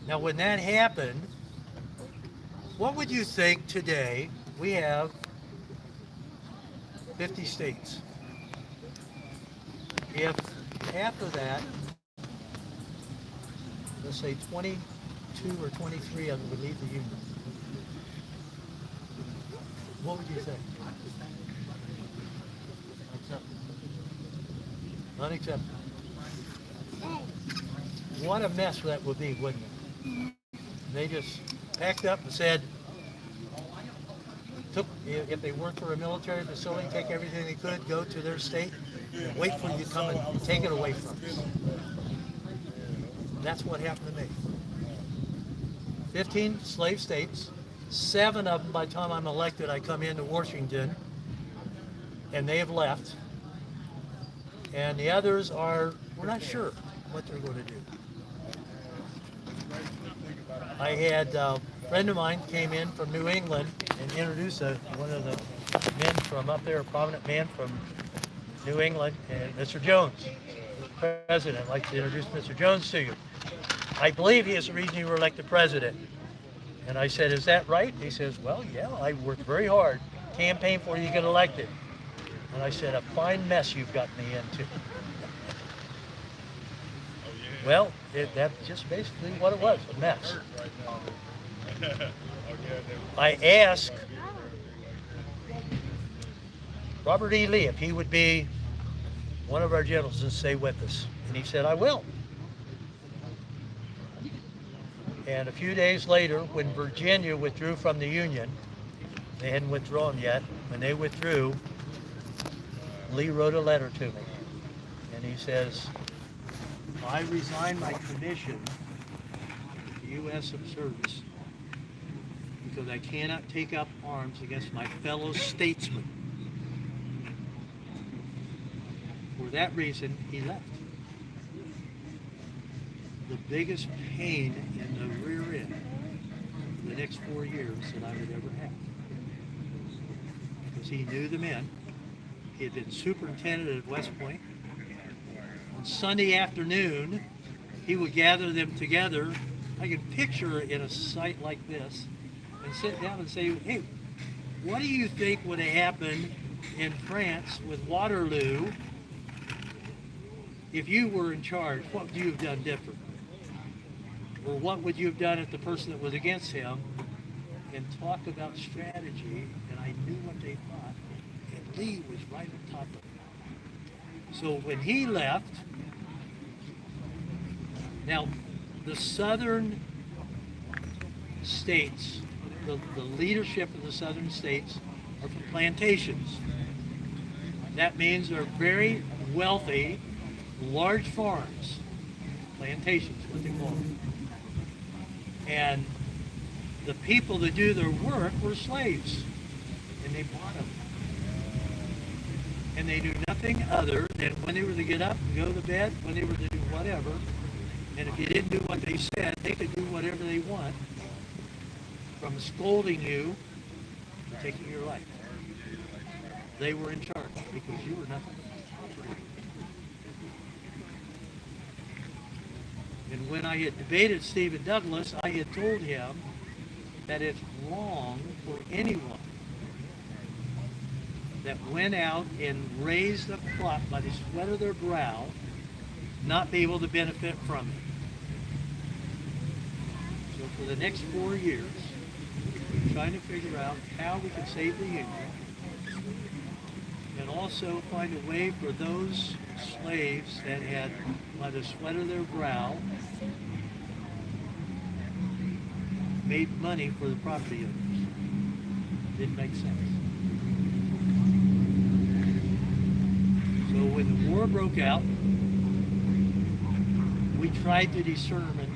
I: Now, when that happened, what would you think today? We have 50 states. If half of that, let's say 22 or 23 of them would leave the Union, what would you think? Unacceptable. What a mess that would be, wouldn't it? They just packed up and said, if they worked for a military facility, take everything they could, go to their state, and wait for you to come and take it away from us. That's what happened to me. 15 slave states, 7 of them by the time I'm elected, I come into Washington, and they have left. And the others we're not sure what they're going to do. I had a friend of mine came in from New England and introduced one of the men from up there, a prominent man from New England, and Mr. Jones, the president. I'd like to introduce Mr. Jones to you. I believe he is the reason you were elected president. And I said, "Is that right?" He says, "Well, yeah, I worked very hard, campaigned for you to get elected." And I said, "A fine mess you've got me into." Well, that's just basically what it was, a mess. I asked Robert E. Lee if he would be one of our generals and stay with us. And he said, "I will." And a few days later, when Virginia withdrew from the Union, they hadn't withdrawn yet, when they withdrew, Lee wrote a letter to me. And he says, "I resign my commission to U.S. service because I cannot take up arms against my fellow statesmen." For that reason, he left. The biggest pain in the rear end for the next 4 years that I would ever have. Because he knew the men. He had been superintendent at West Point. On Sunday afternoon, he would gather them together. I can picture it in a site like this and sit down and say, "Hey, what do you think would have happened in France with Waterloo if you were in charge? What would you have done different? Or what would you have done if the person that was against him?" And talk about strategy, and I knew what they thought, and Lee was right on top of it. So when he left, now the southern states, the leadership of the southern states are from plantations. That means they're very wealthy, large farms. Plantations, what they call them. And the people that do their work were slaves, and they bought them. And they knew nothing other than when they were to get up and go to bed, when they were to do whatever. And if you didn't do what they said, they could do whatever they want, from scolding you to taking your life. They were in charge because you were nothing. And when I had debated Stephen Douglas, I had told him that it's wrong for anyone that went out and raised a crop by the sweat of their brow not be able to benefit from it. So for the next 4 years, we're trying to figure out how we can save the Union and also find a way for those slaves that had, by the sweat of their brow, made money for the property owners. Didn't make sense. So when the war broke out, we tried to determine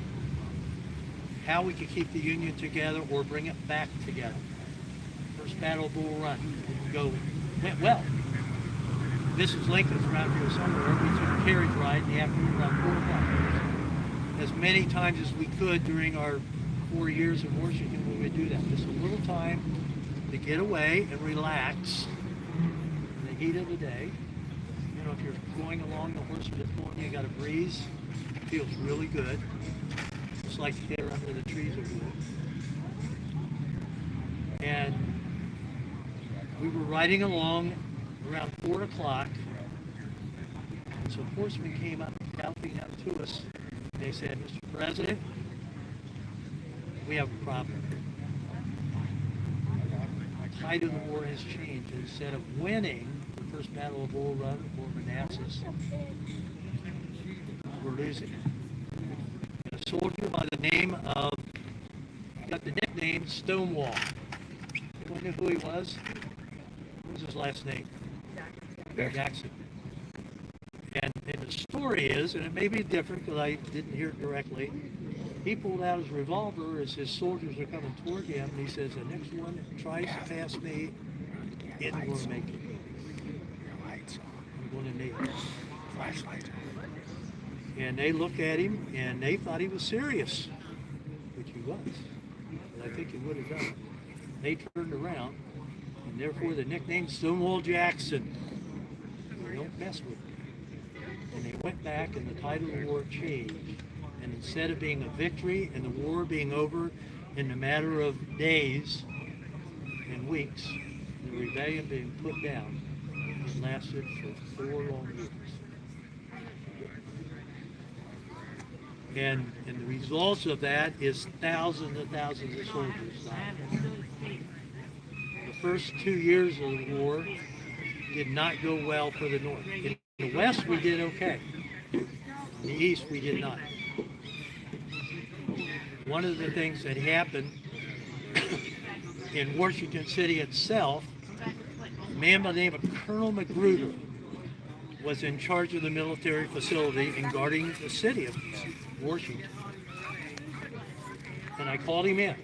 I: how we could keep the Union together or bring it back together. First Battle of Bull Run went well. Mrs. Lincoln's around here somewhere. We took a carriage ride in the afternoon around 4 o'clock. As many times as we could during our 4 years in Washington, we would do that. Just a little time to get away and relax in the heat of the day. You know, if you're going along the horse this morning, you got a breeze. It feels really good. It's like the air under the trees over there. And we were riding along around 4 o'clock. And some horsemen came up, galloping up to us. And they said, "Mr. President, we have a problem. The tide of the war has changed. Instead of winning the first Battle of Bull Run or Manassas, we're losing." And a soldier by the name of, got the nickname Stonewall. Anyone knew who he was? What was his last name? Jackson. And the story is, and it may be different because I didn't hear it directly, he pulled out his revolver as his soldiers are coming toward him, and he says, "The next one that tries to pass me isn't going to make it. I'm going to need it." Flashlight. And they looked at him, and they thought he was serious, which he was. But I think he would have done it. They turned around, and therefore the nickname Stonewall Jackson. You don't mess with him. And they went back, and the tide of the war changed. And instead of being a victory and the war being over in a matter of days and weeks, the rebellion being put down, it lasted for 4 long years. And the results of that is thousands and thousands of soldiers died. The first 2 years of the war did not go well for the North. In the West, we did okay. In the East, we did not. One of the things that happened in Washington City itself, a man by the name of Colonel Magruder was in charge of the military facility and guarding the city of Washington. And I called him in.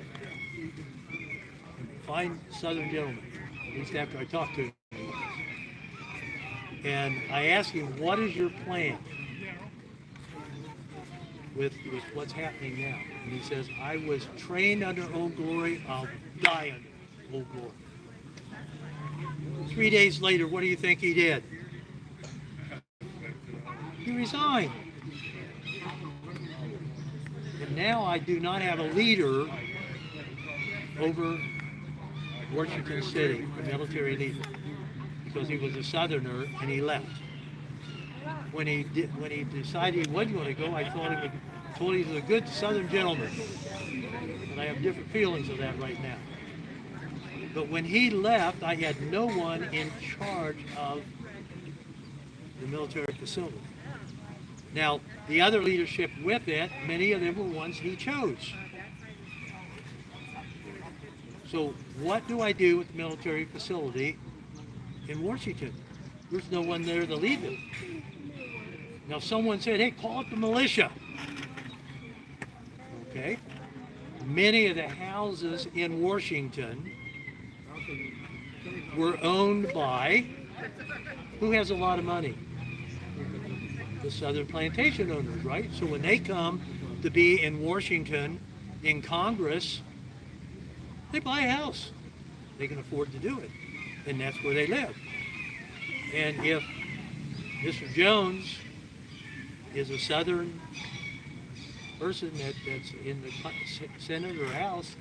I: Fine Southern gentleman, at least after I talked to him. And I asked him, "What is your plan with what's happening now?" And he says, "I was trained under Old Glory, I'll die under Old Glory." 3 days later, what do you think he did? He resigned. And now I do not have a leader over Washington City, a military leader, because he was a Southerner and he left. When he decided he wasn't going to go, I told him he was a good Southern gentleman. And I have different feelings of that right now. But when he left, I had no one in charge of the military facility. Now, the other leadership with it, many of them were ones he chose. So what do I do with the military facility in Washington? There's no one there to lead them. Now someone said, "Hey, call up the militia." Okay. Many of the houses in Washington were owned by, who has a lot of money? The Southern plantation owners, right? So when they come to be in Washington, in Congress, they buy a house. They can afford to do it. And that's where they live. And if Mr. Jones is a Southern person that's in the Senate or House,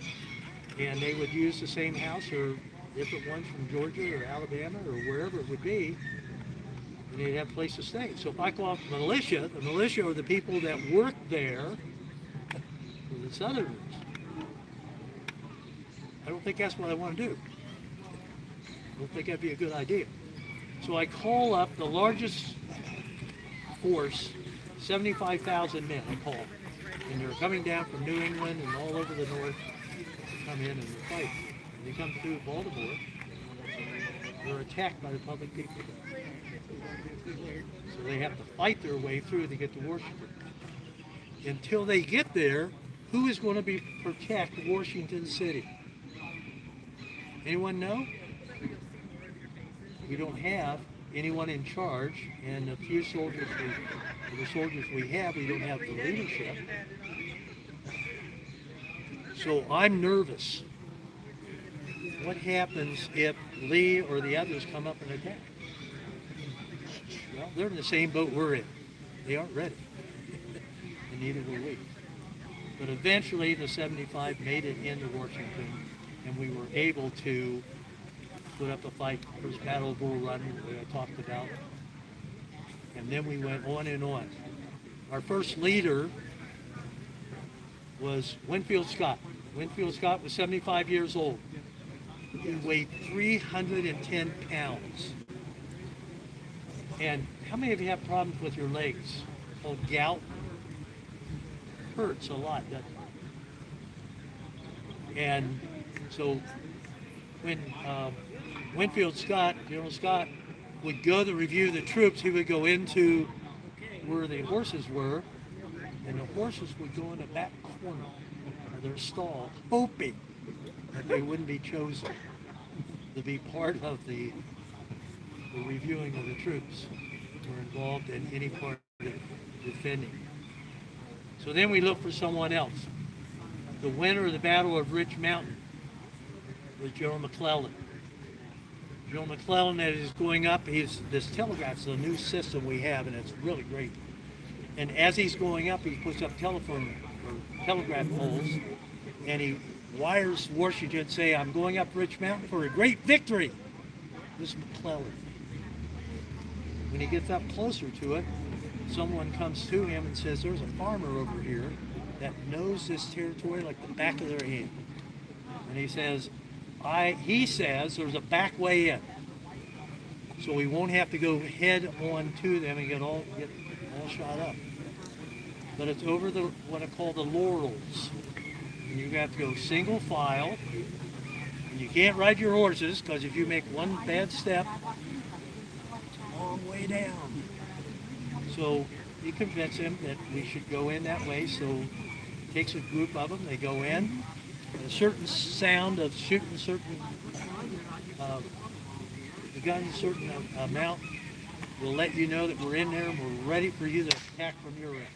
I: and they would use the same house or different ones from Georgia or Alabama or wherever it would be, and they'd have a place to stay. So if I call up the militia are the people that work there for the Southerners. I don't think that's what I want to do. I don't think that'd be a good idea. So I call up the largest force, 75,000 men, I call. And they're coming down from New England and all over the north to come in and fight. And they come through Baltimore. They're attacked by the public people. So they have to fight their way through to get to Washington. Until they get there, who is going to protect Washington City? Anyone know? We don't have anyone in charge, and the few soldiers we have, we don't have the leadership. So I'm nervous. What happens if Lee or the others come up and attack? Well, they're in the same boat we're in. They aren't ready. And neither were we. But eventually the 75 made it into Washington, and we were able to put up a fight. First Battle of Bull Run, that I talked about. And then we went on and on. Our first leader was Winfield Scott. Winfield Scott was 75 years old. He weighed 310 pounds. And how many of you have problems with your legs? Called gout? Hurts a lot, doesn't it? And so when Winfield Scott, General Scott, would go to review the troops, he would go into where the horses were, and the horses would go in the back corner of their stall, hoping that they wouldn't be chosen to be part of the reviewing of the troops who were involved in any part of defending. So then we looked for someone else. The winner of the Battle of Rich Mountain was General McClellan. General McClellan, as he's going up, this telegraph's a new system we have, and it's really great. And as he's going up, he puts up telegraph poles, and he wires Washington, say, "I'm going up Rich Mountain for a great victory." This is McClellan. When he gets up closer to it, someone comes to him and says, "There's a farmer over here that knows this territory like the back of their hand." And he says, there's a back way in, so we won't have to go head on to them and get all shot up. But it's over what I call the laurels. And you have to go single file, and you can't ride your horses, because if you make one bad step, it's a long way down. So he convinced him that we should go in that way, so he takes a group of them, they go in. A certain sound of shooting certain the gun, a certain amount will let you know that we're in there and we're ready for you to attack from your end.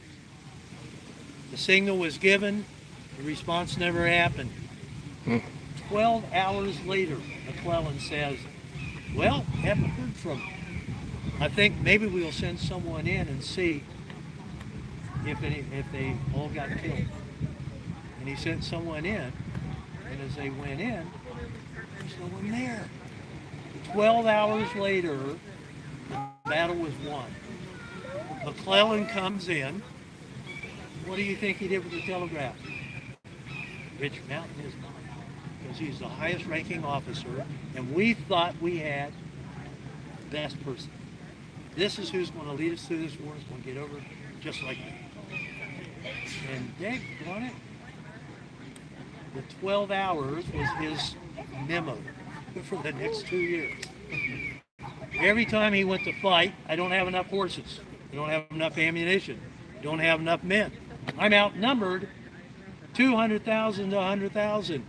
I: The signal was given, the response never happened. 12 hours later, McClellan says, "Well, haven't heard from them. I think maybe we'll send someone in and see if they all got killed." And he sent someone in, and as they went in, there's no one there. 12 hours later, the battle was won. McClellan comes in. What do you think he did with the telegraph? Rich Mountain is mine, because he's the highest ranking officer, and we thought we had the best person. This is who's going to lead us through this war, is going to get over just like that. And daggone it, the 12 hours was his memo for the next 2 years. Every time he went to fight, I don't have enough horses. I don't have enough ammunition. I don't have enough men. I'm outnumbered 200,000 to 100,000.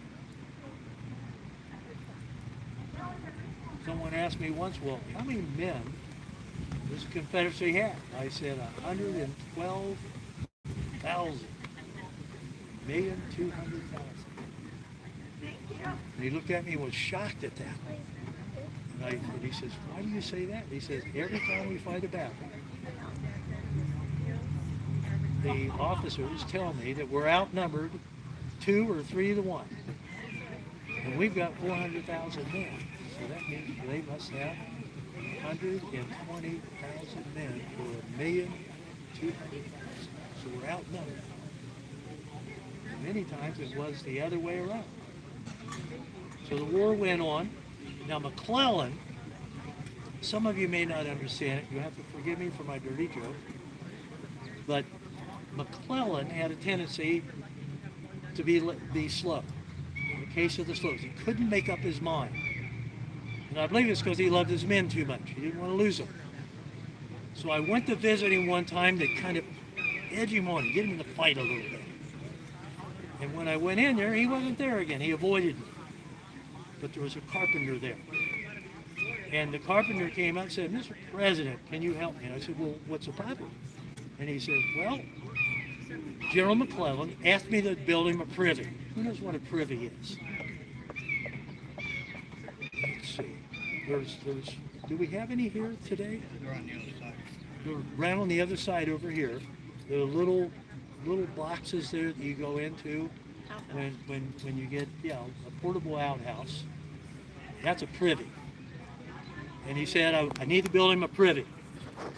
I: Someone asked me once, "Well, how many men does the Confederacy have?" I said 112,000. 1,200,000. And he looked at me and was shocked at that. And he says, "Why do you say that?" He says, "Every time we fight a battle, the officers tell me that we're outnumbered 2 or 3 to 1. And we've got 400,000 men. So that means they must have 120,000 men for 1,200,000. So we're outnumbered." Many times it was the other way around. So the war went on. Now McClellan, some of you may not understand it. You have to forgive me for my dirty joke. But McClellan had a tendency to be slow. In the case of the slows, he couldn't make up his mind. And I believe it's because he loved his men too much. He didn't want to lose them. So I went to visit him one time to kind of edge him on, get him in the fight a little bit. And when I went in there, he wasn't there again. He avoided me. But there was a carpenter there. And the carpenter came out and said, "Mr. President, can you help me?" And I said, "Well, what's the problem?" And he said, "Well, General McClellan asked me to build him a privy." Who knows what a privy is? Let's see. Do we have any here today?
C: They're on the other side.
I: They're right on the other side over here. There are little boxes there that you go into when you get a portable outhouse. That's a privy. And he said, I need to build him a privy.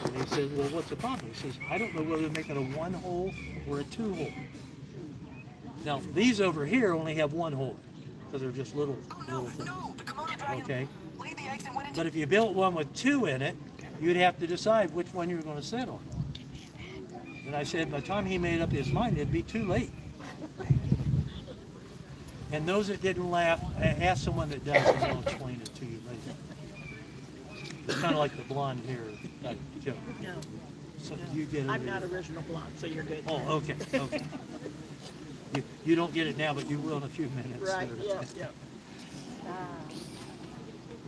I: And he said, "Well, what's the problem?" He says, "I don't know whether to make it a 1-hole or a 2-hole. Now, these over here only have 1 hole because they're just little things. Okay? But if you built one with 2 in it, you'd have to decide which one you're going to sit on." And I said, by the time he made up his mind, it'd be too late. And those that didn't laugh, ask someone that does, and they'll explain it to you later. It's kind of like the blonde hair joke.
J: No,
I: So you get it.
J: I'm not original blonde, so you're good.
I: Oh, okay. You don't get it now, but you will in a few minutes.
J: Right, yeah.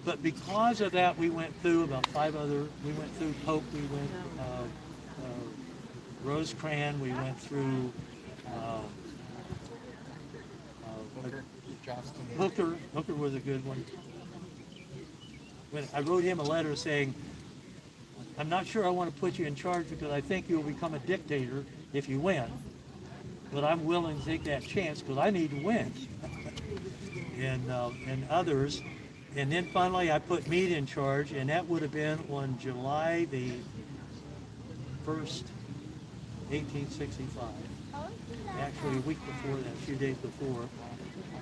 I: But because of that, we went through about 5 other. We went through Pope. We went Rosecrans. We went through Hooker. Hooker was a good one. When I wrote him a letter saying, "I'm not sure I want to put you in charge because I think you'll become a dictator if you win, but I'm willing to take that chance because I need to win." And others. And then finally I put Meade in charge, and that would have been on July the 1st, 1865. Actually a week before that, a few days before.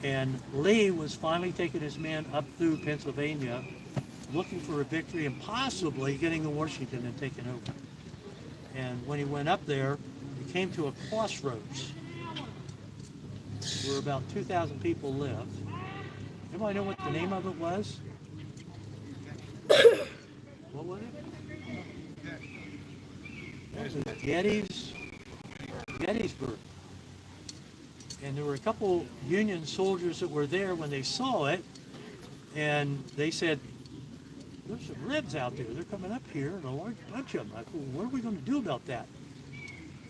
I: And Lee was finally taking his men up through Pennsylvania, looking for a victory and possibly getting to Washington and taking over. And when he went up there, he came to a crossroads where about 2,000 people lived. Anybody know what the name of it was? What was it? Gettysburg. And there were a couple Union soldiers that were there when they saw it, and they said, "There's some Rebs out there. They're coming up here, and a large bunch of them." I thought, "Well, what are we going to do about that?"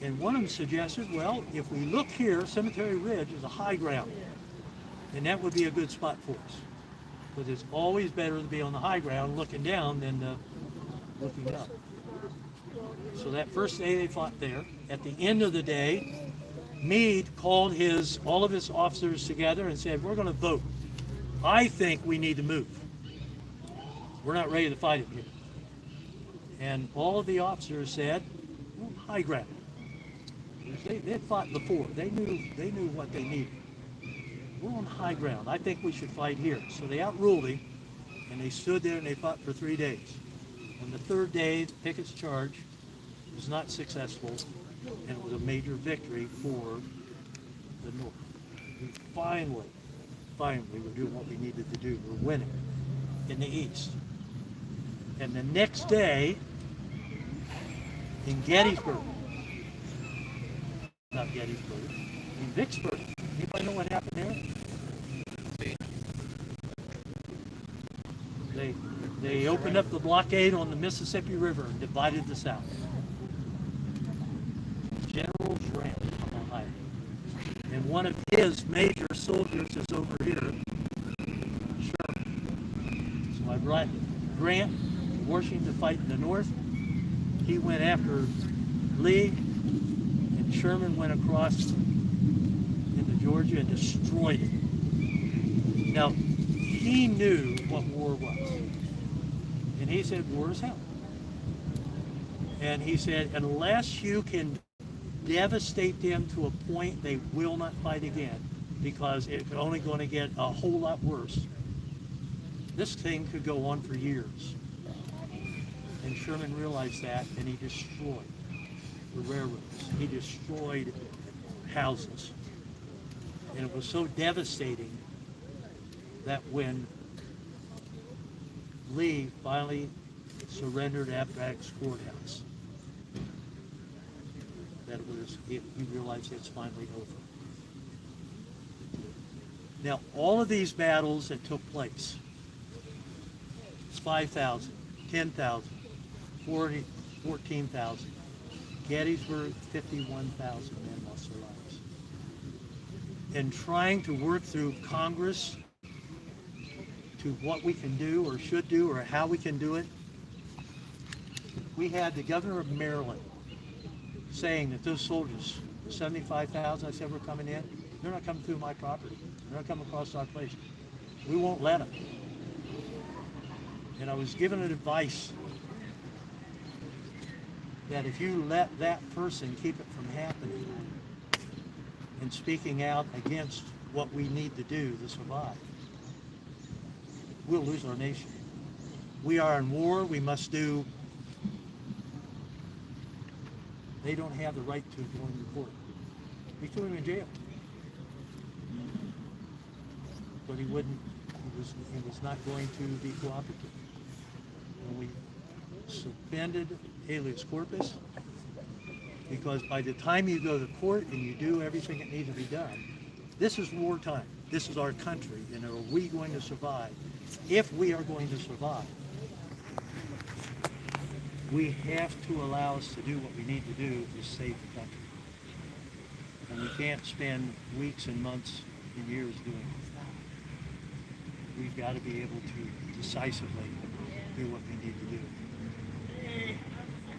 I: And one of them suggested, "Well, if we look here, Cemetery Ridge is a high ground, and that would be a good spot for us. Because it's always better to be on the high ground looking down than looking up." So that first day they fought there. At the end of the day, Meade called all of his officers together and said, "We're going to vote. I think we need to move. We're not ready to fight it here." And all of the officers said, "Well, high ground." They'd fought before. They knew what they needed. "We're on high ground. I think we should fight here." So they outruled him, and they stood there and they fought for 3 days. On the 3rd day, Pickett's charge was not successful, and it was a major victory for the North. We finally were doing what we needed to do. We're winning in the East. And the next day, in Gettysburg, not Gettysburg, in Vicksburg. Anybody know what happened there? They opened up the blockade on the Mississippi River and divided the South. General Grant on the line. And one of his major soldiers is over here, Sherman. So I brought Grant to Washington to fight in the North. He went after Lee, and Sherman went across into Georgia and destroyed it. Now, he knew what war was. And he said, "War is hell." And he said, unless you can devastate them to a point they will not fight again, because it's only going to get a whole lot worse. This thing could go on for years. And Sherman realized that, and he destroyed the railroads. He destroyed houses. And it was so devastating that when Lee finally surrendered at Bragg's courthouse, that he realized it's finally over. Now, all of these battles that took place, it's 5,000, 10,000, 14,000. Gettysburg, 51,000 men lost their lives. And trying to work through Congress to what we can do or should do or how we can do it, we had the governor of Maryland saying that those soldiers, the 75,000 I said were coming in, they're not coming through my property. They're not coming across our place. We won't let them. And I was given advice that if you let that person keep it from happening and speaking out against what we need to do to survive, we'll lose our nation. We are in war. We must do. They don't have the right to go into court. We threw him in jail. But he wouldn't, he was not going to be cooperative. And we suspended habeas corpus, because by the time you go to court and you do everything that needs to be done, this is wartime. This is our country, and are we going to survive? If we are going to survive, we have to allow us to do what we need to do to save the country. And we can't spend weeks and months and years doing it. We've got to be able to decisively do what we need to do.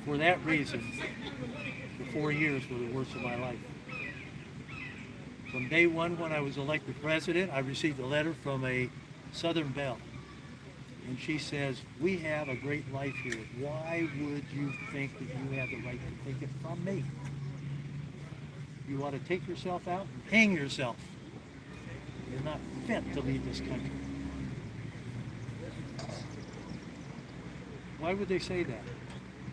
I: For that reason, the 4 years were the worst of my life. From day one, when I was elected president, I received a letter from a Southern Belle. And she says, "We have a great life here. Why would you think that you have the right to take it from me? You ought to take yourself out and hang yourself. You're not fit to lead this country." Why would they say that?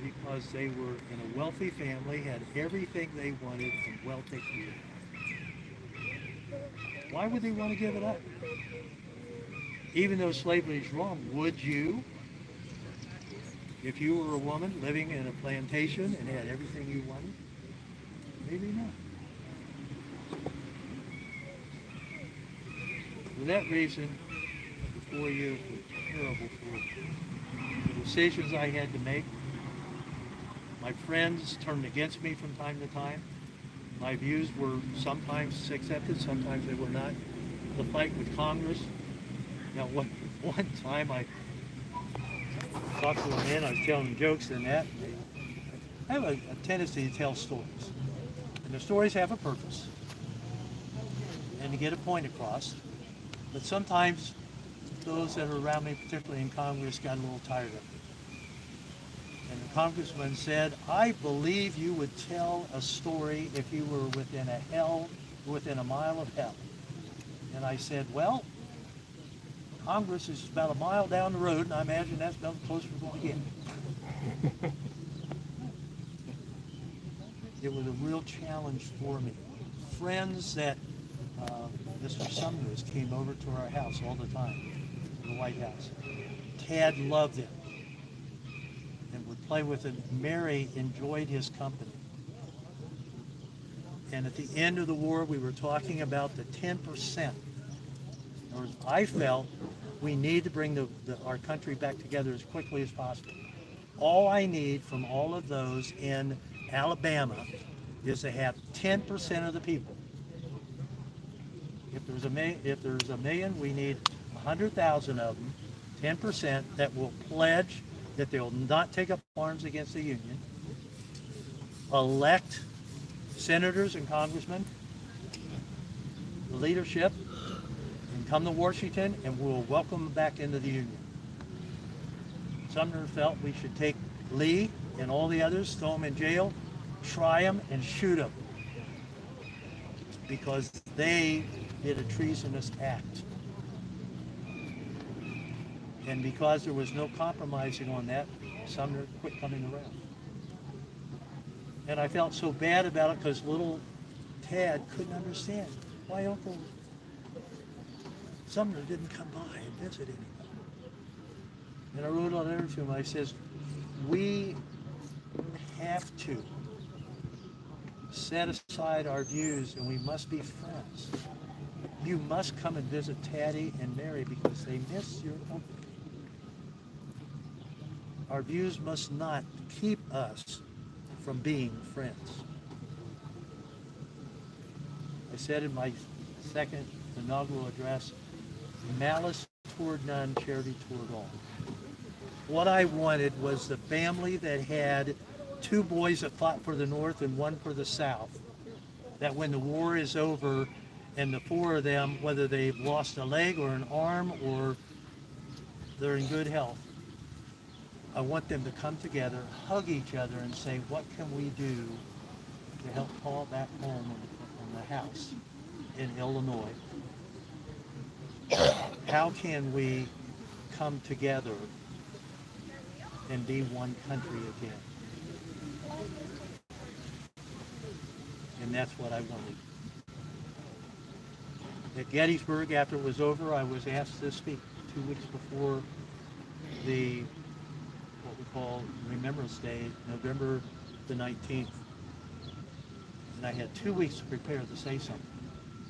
I: Because they were in a wealthy family, had everything they wanted, and well taken care of. Why would they want to give it up? Even though slavery is wrong, would you, if you were a woman living in a plantation and had everything you wanted? Maybe not. For that reason, the 4 years were terrible for me. The decisions I had to make. My friends turned against me from time to time. My views were sometimes accepted, sometimes they were not. The fight with Congress. Now, one time I talked to a man, I was telling them jokes and that. I have a tendency to tell stories. And the stories have a purpose and to get a point across. But sometimes those that are around me, particularly in Congress, got a little tired of it. And the congressman said, "I believe you would tell a story if you were within a mile of hell." And I said, "Well, Congress is about a mile down the road, and I imagine that's about the closer we're going to get." It was a real challenge for me. Friends that Mr. Sumner's came over to our house all the time, the White House. Tad loved them and would play with him. Mary enjoyed his company. And at the end of the war, we were talking about the 10%. Or I felt we need to bring our country back together as quickly as possible. All I need from all of those in Alabama is to have 10% of the people. If there's a million, we need 100,000 of them, 10%, that will pledge that they will not take up arms against the Union, elect senators and congressmen, the leadership, and come to Washington, and we'll welcome them back into the Union. Sumner felt we should take Lee and all the others, throw them in jail, try them, and shoot them, because they did a treasonous act. And because there was no compromising on that, Sumner quit coming around. And I felt so bad about it because little Tad couldn't understand why Uncle Sumner didn't come by and visit anybody. And I wrote a letter to him. I says, we have to set aside our views and we must be friends. You must come and visit Taddy and Mary because they miss your uncle. Our views must not keep us from being friends. I said in my second inaugural address, malice toward none, charity toward all. What I wanted was the family that had two boys that fought for the North and one for the South, that when the war is over and the four of them, whether they've lost a leg or an arm or they're in good health, I want them to come together, hug each other, and say, what can we do to help Paul back home in the house in Illinois? How can we come together and be one country again? And that's what I wanted. At Gettysburg, after it was over, I was asked to speak 2 weeks before the what we call Remembrance Day, November the 19th. And I had 2 weeks to prepare to say something.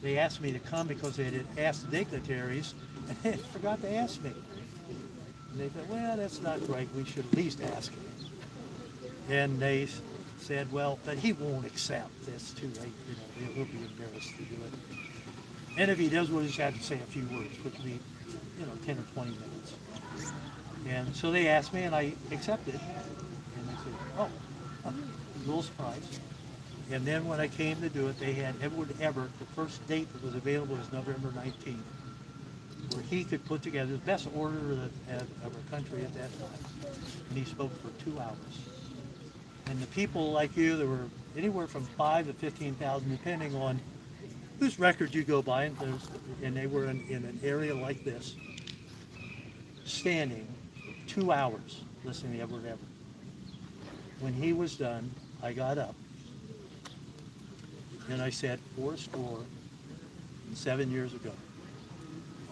I: They asked me to come because they had asked dignitaries, and they forgot to ask me. And they said, well, that's not right. We should at least ask him. And they said, well, but he won't accept this too late. You know, he'll be embarrassed to do it. And if he does, we'll just have to say a few words, which will be, 10 or 20 minutes. And so they asked me, and I accepted. And they said, oh, a little surprised. And then when I came to do it, they had Edward Everett. The first date that was available was November 19th, where he could put together the best orator of our country at that time. And he spoke for 2 hours. And the people like you, there were anywhere from 5 to 15,000, depending on whose record you go by. And they were in an area like this, standing 2 hours listening to Edward Everett. When he was done, I got up and I said, 7 years ago,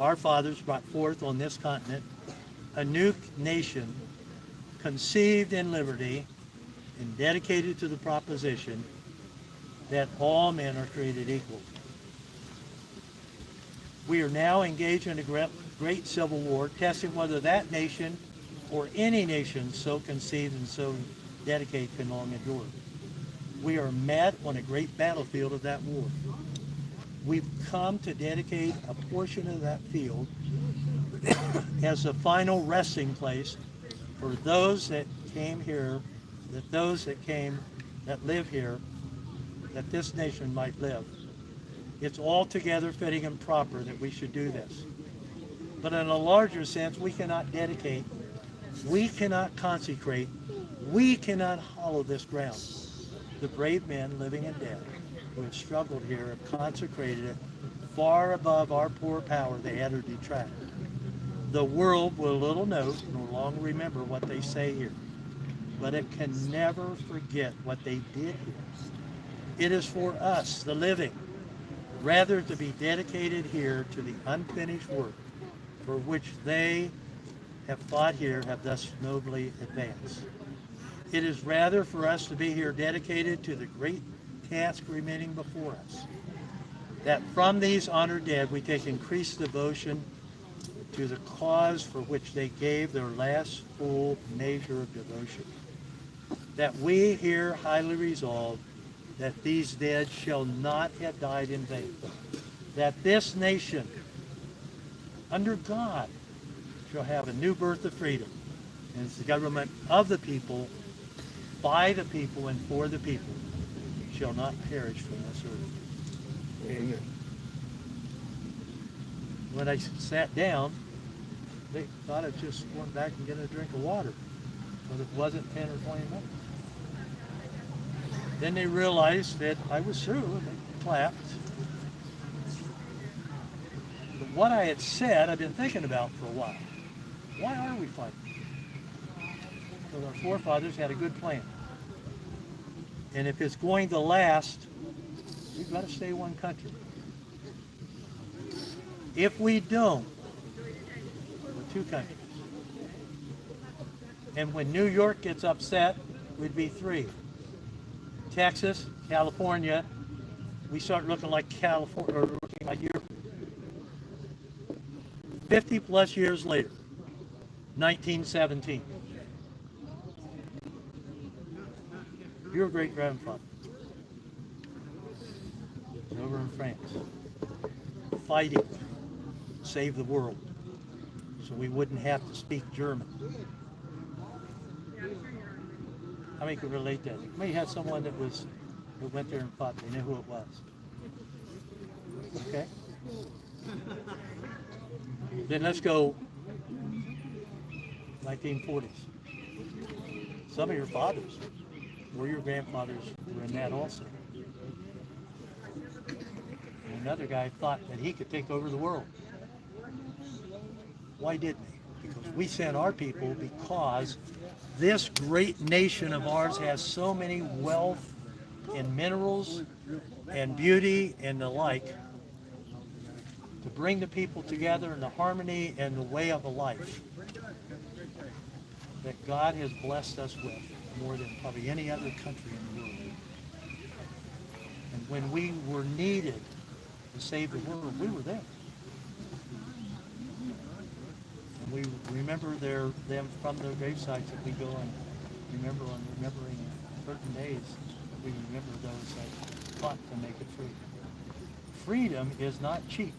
I: our fathers brought forth on this continent a new nation conceived in liberty and dedicated to the proposition that all men are created equal. We are now engaged in a great civil war, testing whether that nation or any nation so conceived and so dedicated can long endure. We are met on a great battlefield of that war. We've come to dedicate a portion of that field as the final resting place for those that came here, that live here, that this nation might live. It's altogether fitting and proper that we should do this. But in a larger sense, we cannot dedicate, we cannot consecrate, we cannot hollow this ground. The brave men, living and dead, who have struggled here, have consecrated it far above our poor power they add or detract. The world will little note nor long remember what they say here, but it can never forget what they did here. It is for us, the living, rather to be dedicated here to the unfinished work for which they have fought here, have thus nobly advanced. It is rather for us to be here dedicated to the great task remaining before us, that from these honored dead we take increased devotion to the cause for which they gave their last full measure of devotion. That we here highly resolve that these dead shall not have died in vain. That this nation, under God, shall have a new birth of freedom. And it's the government of the people, by the people, and for the people, shall not perish from this earth.
A: Amen.
I: When I sat down, they thought I'd just went back and get a drink of water, but it wasn't 10 or 20 minutes. Then they realized that I was through, and they clapped. what I had said, I've been thinking about for a while. Why are we fighting? Because our forefathers had a good plan. And if it's going to last, we've got to stay one country. If we don't, we're two countries. And when New York gets upset, we'd be three. Texas, California, we start looking like California, or looking like Europe. 50 plus years later, 1917. Your great-grandfather was over in France, fighting to save the world, so we wouldn't have to speak German. How many could relate to that? You may have someone that went there and fought. They knew who it was. Okay? Then let's go 1940s. Some of your fathers or your grandfathers were in that also. And another guy thought that he could take over the world. Why didn't he? Because we sent our people because this great nation of ours has so many wealth and minerals and beauty and the like to bring the people together in the harmony and the way of a life that God has blessed us with more than probably any other country in the world. And when we were needed to save the world, we were there. And we remember them from their gravesites that we go and remember on remembering certain days. We remember those that fought to make it free. Freedom is not cheap.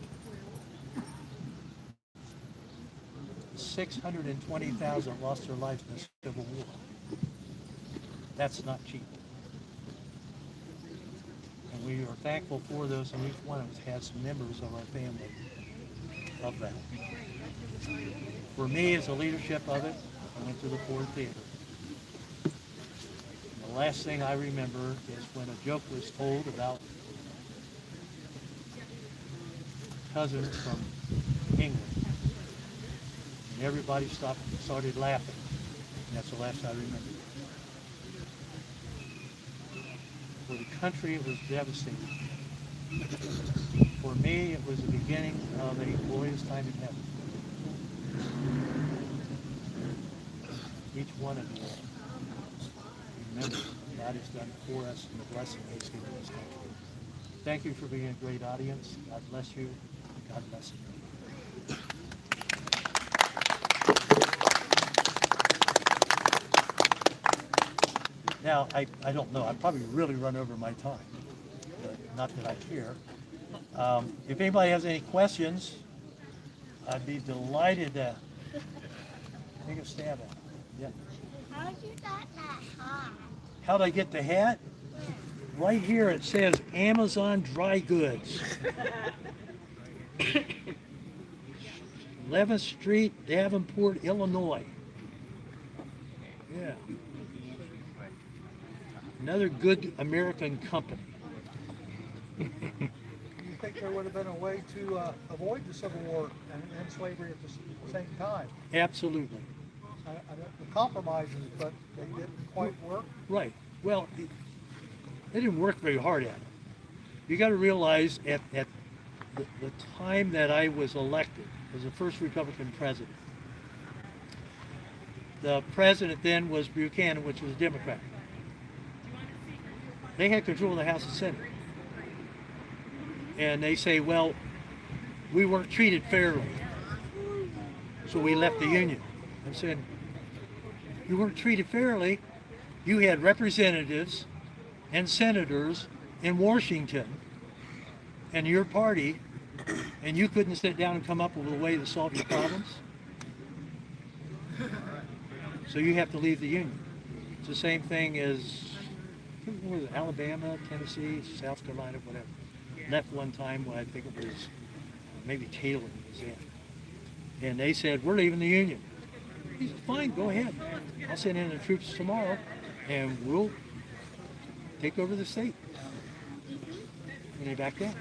I: 620,000 lost their lives in the Civil War. That's not cheap. And we are thankful for those, and each one of us has members of our family of that. For me, as a leadership of it, I went to the Ford Theater. And the last thing I remember is when a joke was told about cousins from England. And everybody started laughing. And that's the last I remember. For the country, it was devastating. For me, it was the beginning of a glorious time in heaven. Each one of you, remember, God has done for us and the blessing He's given this country. Thank you for being a great audience. God bless you. God bless you. Now, I don't know. I probably really run over my time. Not that I care. If anybody has any questions, I'd be delighted to take a stab at it. Yeah.
B: How'd you get that hat?
I: How'd I get the hat? Right here it says Amazon Dry Goods. 11th Street, Davenport, Illinois. Yeah. Another good American company.
K: You think there would have been a way to avoid the Civil War and slavery at the same time?
I: Absolutely.
K: The compromises, but they didn't quite work.
I: Right. Well, they didn't work very hard at it. You got to realize at the time that I was elected as the first Republican president, the president then was Buchanan, which was a Democrat. They had control of the House and Senate. And they say, well, we weren't treated fairly, so we left the Union. I said, you weren't treated fairly. You had representatives and senators in Washington and your party, and you couldn't sit down and come up with a way to solve your problems. So you have to leave the Union. It's the same thing as Alabama, Tennessee, South Carolina, whatever. Left one time when I think it was maybe Taylor was in. And they said, we're leaving the Union. He said, fine, go ahead. I'll send in the troops tomorrow and we'll take over the state. And they backed down.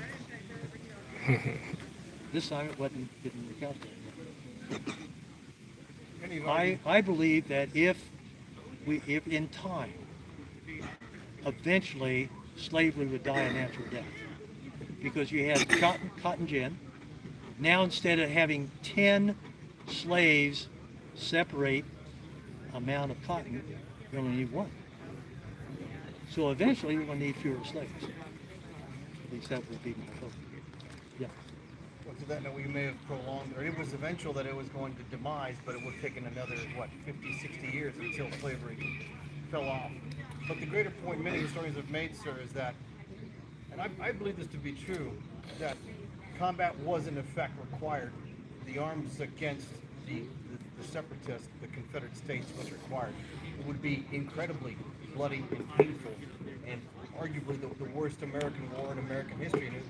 I: This time it didn't work out that way. I believe that if in time, eventually slavery would die a natural death. Because you had cotton gin. Now instead of having 10 slaves separate amount of cotton, you only need one. So eventually you're going to need fewer slaves. At least that would be my hope. Yeah.
L: Well, to that note, we may have prolonged, or it was eventual that it was going to demise, but it would have taken another, 50, 60 years until slavery fell off. But the greater point many historians have made, sir, is that, and I believe this to be true, that combat was in effect required. The arms against the separatists, the Confederate States, was required. It would be incredibly bloody and painful, and arguably the worst American war in American history, and it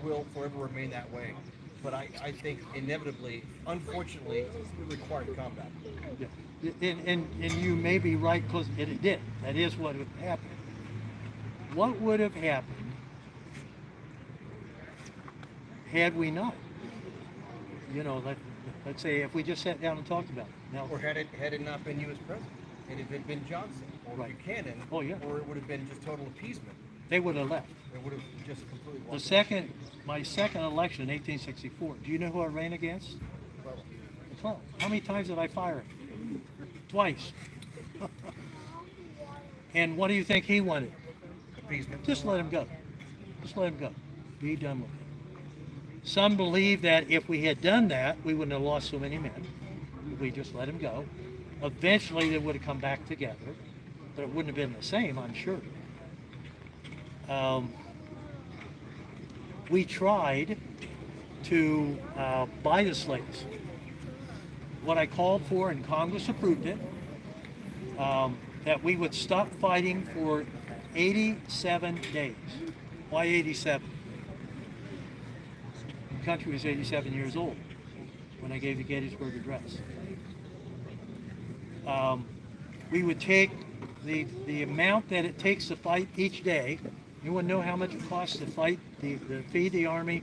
L: will forever remain that way. But I think inevitably, unfortunately, it required combat.
I: Yeah. And you may be right, because it did. That is what would happen. What would have happened had we not? You know, let's say if we just sat down and talked about it. Now,
L: or had it not been you as president, and if it had been Johnson or Buchanan, or it would have been just total appeasement.
I: They would have left.
L: They would have just completely walked.
I: My second election in 1864, do you know who I ran against? 12. How many times did I fire him? Twice. And what do you think he wanted?
L: Appeasement.
I: Just let him go. Just let him go. Be done with it. Some believe that if we had done that, we wouldn't have lost so many men. If we just let him go. Eventually they would have come back together, but it wouldn't have been the same, I'm sure. We tried to buy the slaves. What I called for, and Congress approved it, that we would stop fighting for 87 days. Why 87? The country was 87 years old when I gave the Gettysburg Address. We would take the amount that it takes to fight each day. Anyone know how much it costs to fight, to feed the army,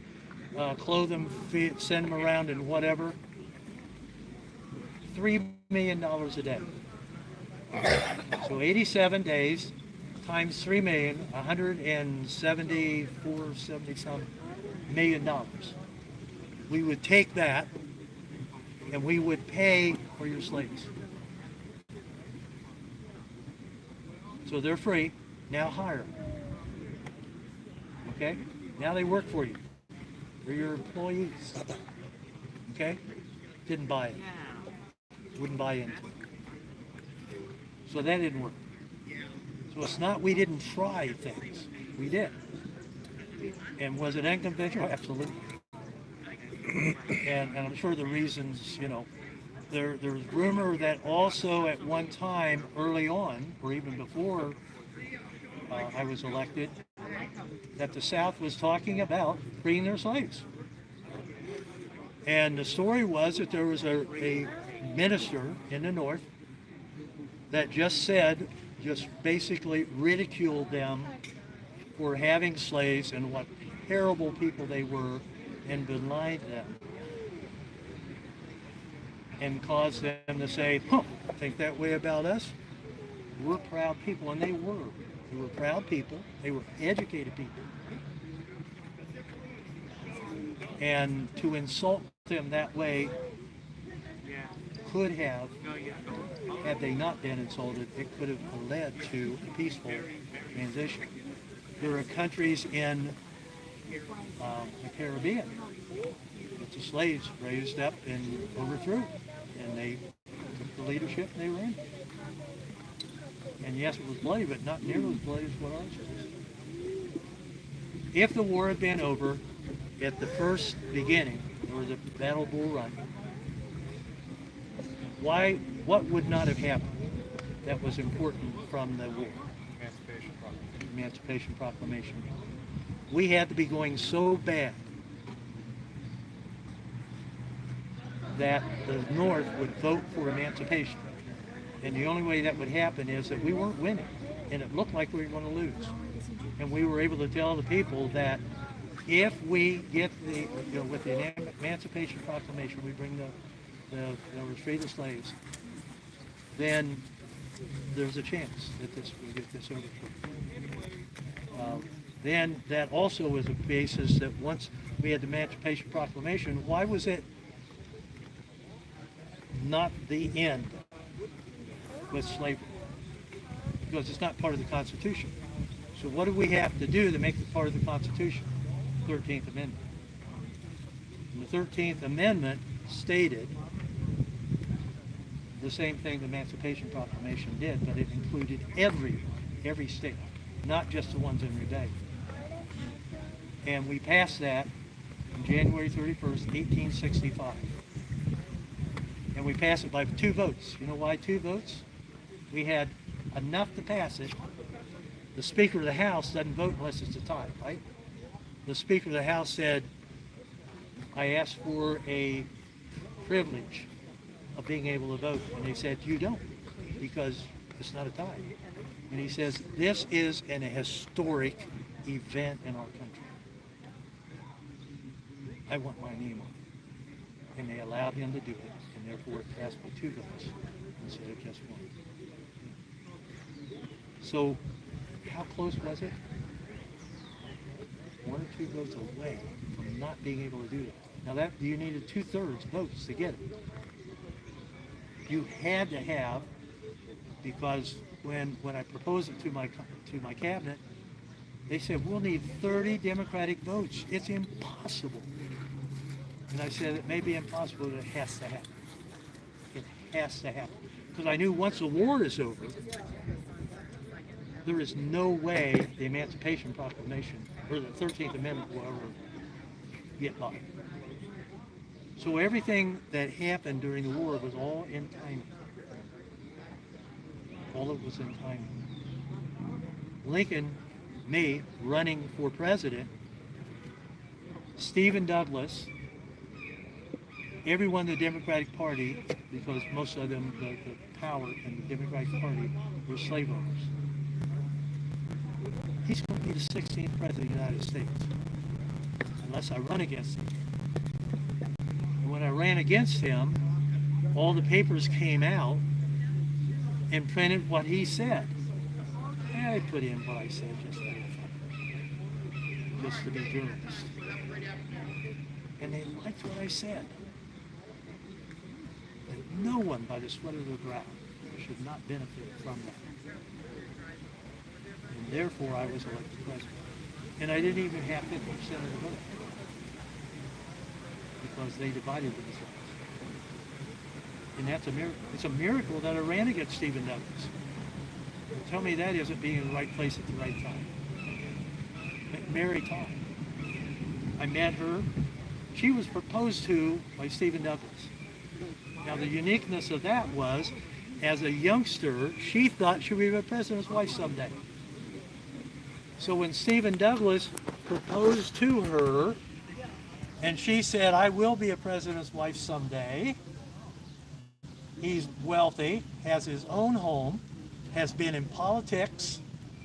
I: clothe them, send them around and whatever? $3 million a day. So 87 days times 3 million, 70 some million dollars. We would take that and we would pay for your slaves. So they're free, now hire them. Okay? Now they work for you. They're your employees. Okay? Didn't buy it. Wouldn't buy into it. So that didn't work. So it's not we didn't try things. We did. And was it unconventional? Absolutely. And I'm sure the reasons, you know, there's rumor that also at one time early on, or even before I was elected, that the South was talking about freeing their slaves. And the story was that there was a minister in the North that just basically ridiculed them for having slaves and what terrible people they were and belied them. And caused them to say, think that way about us? We're proud people, and they were. They were proud people. They were educated people. And to insult them that way could have, had they not been insulted, it could have led to a peaceful transition. There are countries in the Caribbean that the slaves raised up and overthrew, and they took the leadership and they were in. And yes, it was bloody, but not nearly as bloody as what ours was. If the war had been over at the first beginning, or the Battle of Bull Run, what would not have happened that was important from the war? Emancipation Proclamation. We had to be going so bad that the North would vote for emancipation. And the only way that would happen is that we weren't winning, and it looked like we were going to lose. And we were able to tell the people that if we get with the Emancipation Proclamation, we bring the freed slaves, then there's a chance that we get this overthrown. Then that also was a basis that once we had the Emancipation Proclamation, why was it not the end with slavery? Because it's not part of the Constitution. So what do we have to do to make it part of the Constitution? 13th Amendment. And the 13th Amendment stated the same thing the Emancipation Proclamation did, but it included every state, not just the ones in rebellion. And we passed that on January 31st, 1865. And we passed it by 2 votes. You know why 2 votes? We had enough to pass it. The Speaker of the House doesn't vote unless it's a tie, right? The Speaker of the House said, I asked for a privilege of being able to vote. And they said, you don't, because it's not a tie. And he says, this is an historic event in our country. I want my name on it. And they allowed him to do it, and therefore it passed by 2 votes instead of just 1. So how close was it? 1 or 2 votes away from not being able to do that. Now that you needed 2/3 votes to get it. You had to have, because when I proposed it to my cabinet, they said we'll need 30 Democratic votes. It's impossible. And I said it may be impossible, but it has to happen. It has to happen. Because I knew once the war is over, there is no way the Emancipation Proclamation or the 13th Amendment will ever get by. So everything that happened during the war was all in timing. All of it was in timing. Lincoln, me, running for president, Stephen Douglas, everyone in the Democratic Party, because most of them, the power in the Democratic Party, were slave owners. He's going to be the 16th president of the United States, unless I run against him. And when I ran against him, all the papers came out and printed what he said. And I put in what I said just to be journalist. And they liked what I said. And no one by the sweat of their brow should not benefit from that. And therefore I was elected president. And I didn't even have 50% of the vote, because they divided themselves. And that's a miracle. It's a miracle that I ran against Stephen Douglas. And tell me that isn't being in the right place at the right time. Mary Todd. I met her. She was proposed to by Stephen Douglas. Now the uniqueness of that was, as a youngster, she thought she would be the president's wife someday. So when Stephen Douglas proposed to her, and she said, I will be a president's wife someday. He's wealthy, has his own home, has been in politics,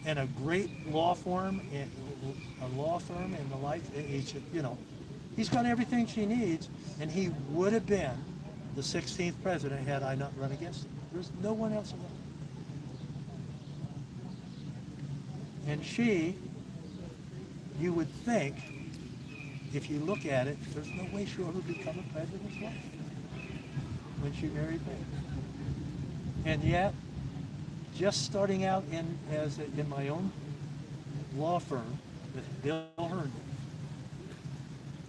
I: and a great law firm, and the like. He's got everything she needs, and he would have been the 16th president had I not run against him. There's no one else around. And she, you would think, if you look at it, there's no way she'll ever become a president's wife when she married me. And yet, just starting out in my own law firm with Bill Herndon,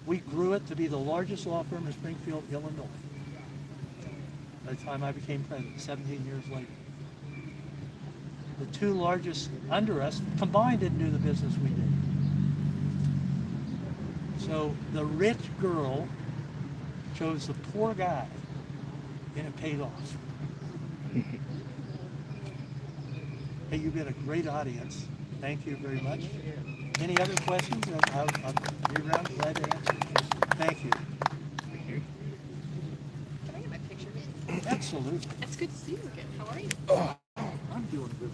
I: we grew it to be the largest law firm in Springfield, Illinois. By the time I became president, 17 years later. The 2 largest under us combined didn't do the business we did. So the rich girl chose the poor guy, and it paid off. Hey, you've been a great audience. Thank you very much. Any other questions? I'll be around, glad to answer. Thank you.
M: Can I get my picture?
I: Absolutely.
M: It's good to see you again. How are you?
A: Oh,
I: I'm doing good.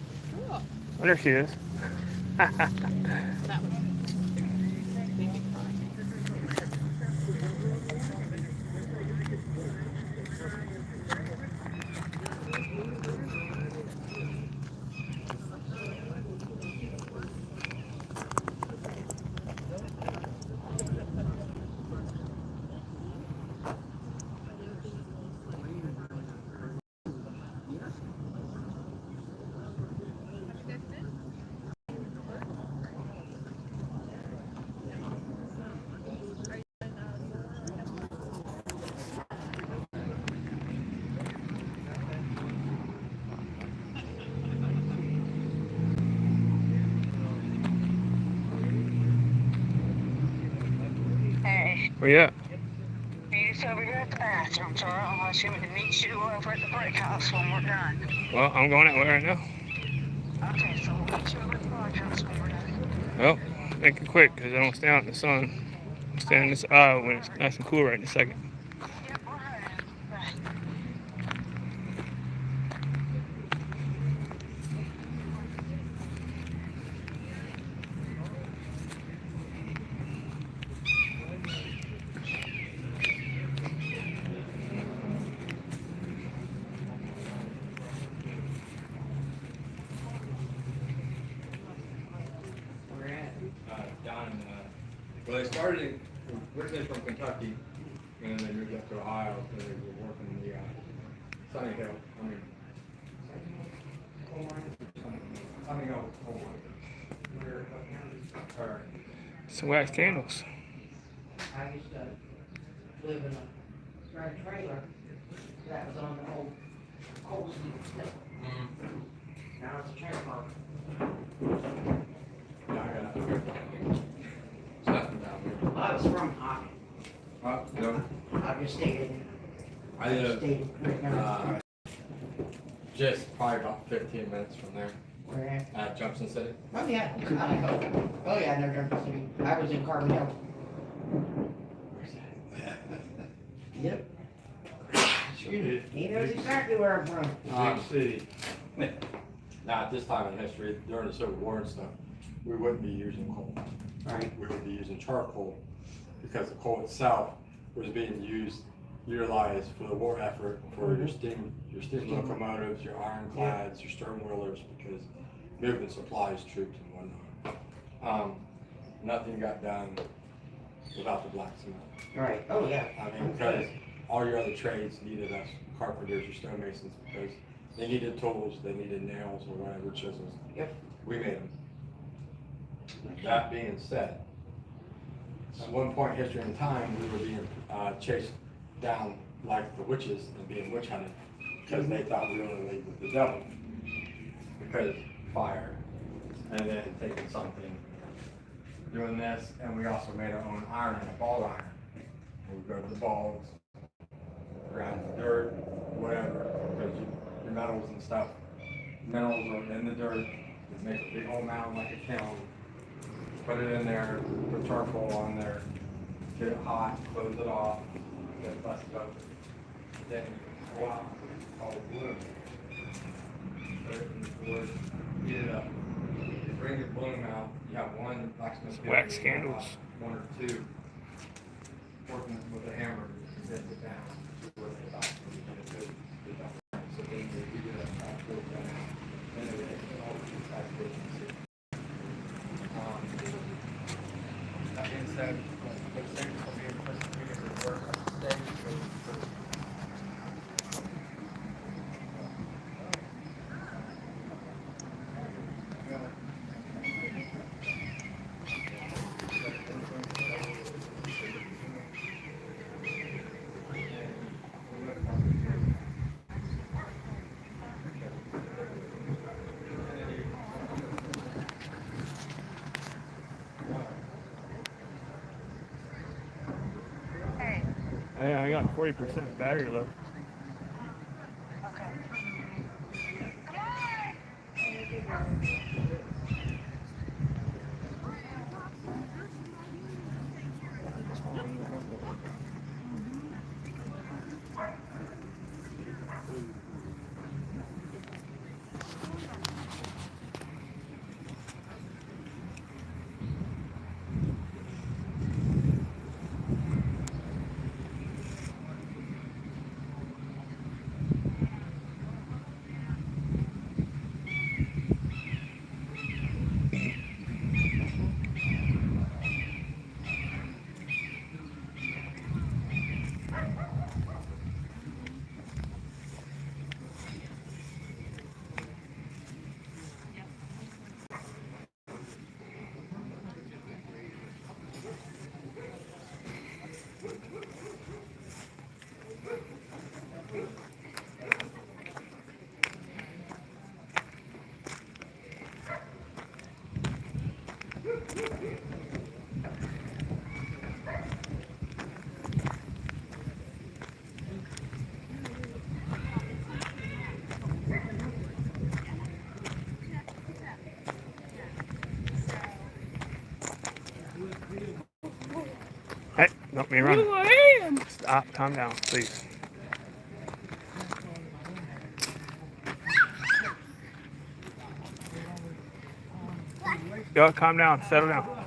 M: Cool.
A: there she is.
M: That was.
A: Where you at?
N: He's over here at the bathroom, so I'll see if we can meet you over at the Blockhouse when we're done.
A: Well, I'm going that way right now.
N: Okay, so we'll meet you over at the Blockhouse when we're done.
A: Well, make it quick because I don't stay out in the sun. I'm staying in this aisle when it's nice and cool right in a second.
N: Yep, all right. Bye.
O: Down in, well, they started originally from Kentucky, and then they moved up to Ohio, and they were working the Sunny Hill. Sunny Hill coal mine.
A: Some wax candles.
P: I used to live in a red trailer that was on the old coal sleeve. Now it's a trailer park.
O: Yeah, I got it. It's nothing down there.
P: I was from Hockey.
O: No.
P: I just stayed in.
O: I live
P: stayed right now.
O: just probably about 15 minutes from there.
P: Where at?
O: At Junction City.
P: Oh yeah, I know. Oh yeah, I know Junction City. I was in Carbon Hill. Yep. He knows exactly where I'm from.
O: Big city. Now, at this time in history, during the Civil War and stuff, we wouldn't be using coal.
P: Right.
O: We would be using charcoal because the coal itself was being utilized for the war effort for your steam locomotives, your ironclads, your stern wheelers, because moving supplies, troops, and whatnot. Nothing got done without the blacksmith.
P: Right. Oh yeah.
O: I mean, because all your other trades needed us carpenters or stonemasons because they needed tools, they needed nails or whatever, chisels.
P: Yep.
O: We made them. That being said, at one point in history and time, we were being chased down like the witches and being witch hunted because they thought we were in league with the devil because fire, and then taking something, doing this, and we also made our own iron and a ball iron. We would go to the balls, grab the dirt, whatever, because your metals and stuff, minerals are in the dirt. Just make a big old mound like a kiln, put it in there, put charcoal on there, get it hot, close it off, get it busted open. Then you go out, call it bloom. Put it in the wood, heat it up. You bring your bloom out, you have one blacksmith.
A: Wax candles.
O: One or two, working with a hammer, to get it down to where they thought you get it good. So then you do that, pull it down, then they get all the inside efficiency. That being said, the things will be in persecuting the work of the state.
A: Hey, I got 40% battery left. Hey, don't be running. Stop, calm down, please. Yo, calm down, settle down.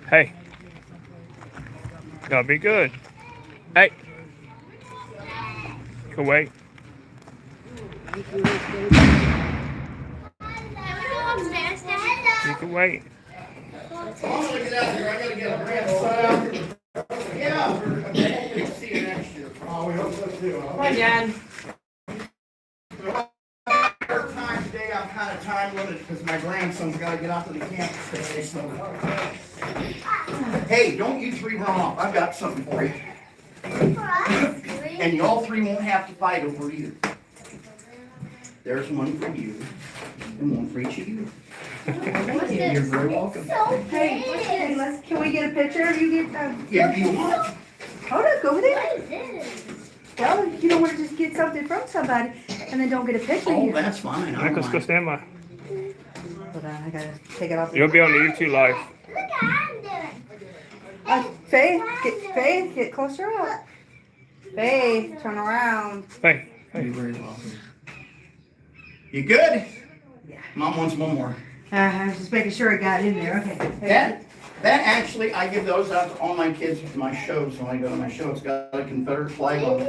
A: Hey. Gotta be good. Hey. You can wait. You can wait.
L: See you next year.
O: Oh, we hope so too.
P: Hi, Dad.
L: Time today, I'm kind of time limited because my grandson's got to get out to the campus today. So, hey, don't you three run off. I've got something for you. And you all three won't have to fight over it either. There's one for you, and one for each of you. You're very welcome.
H: Hey, can we get a picture? You get
L: If you want.
H: Hold up, go over there. Well, you don't want to just get something from somebody and then don't get a picture.
L: Oh, that's fine.
A: Let's go stand by.
H: Hold on, I gotta take it off.
A: You'll be on the YouTube live.
H: Faith, get closer up. Faith, turn around.
A: Hey,
L: You're very welcome. You good? Yeah. Mom wants one more.
H: I was just making sure it got in there. Okay.
L: That actually, I give those out to all my kids for my shows. When I go to my show, it's got a Confederate flag on it.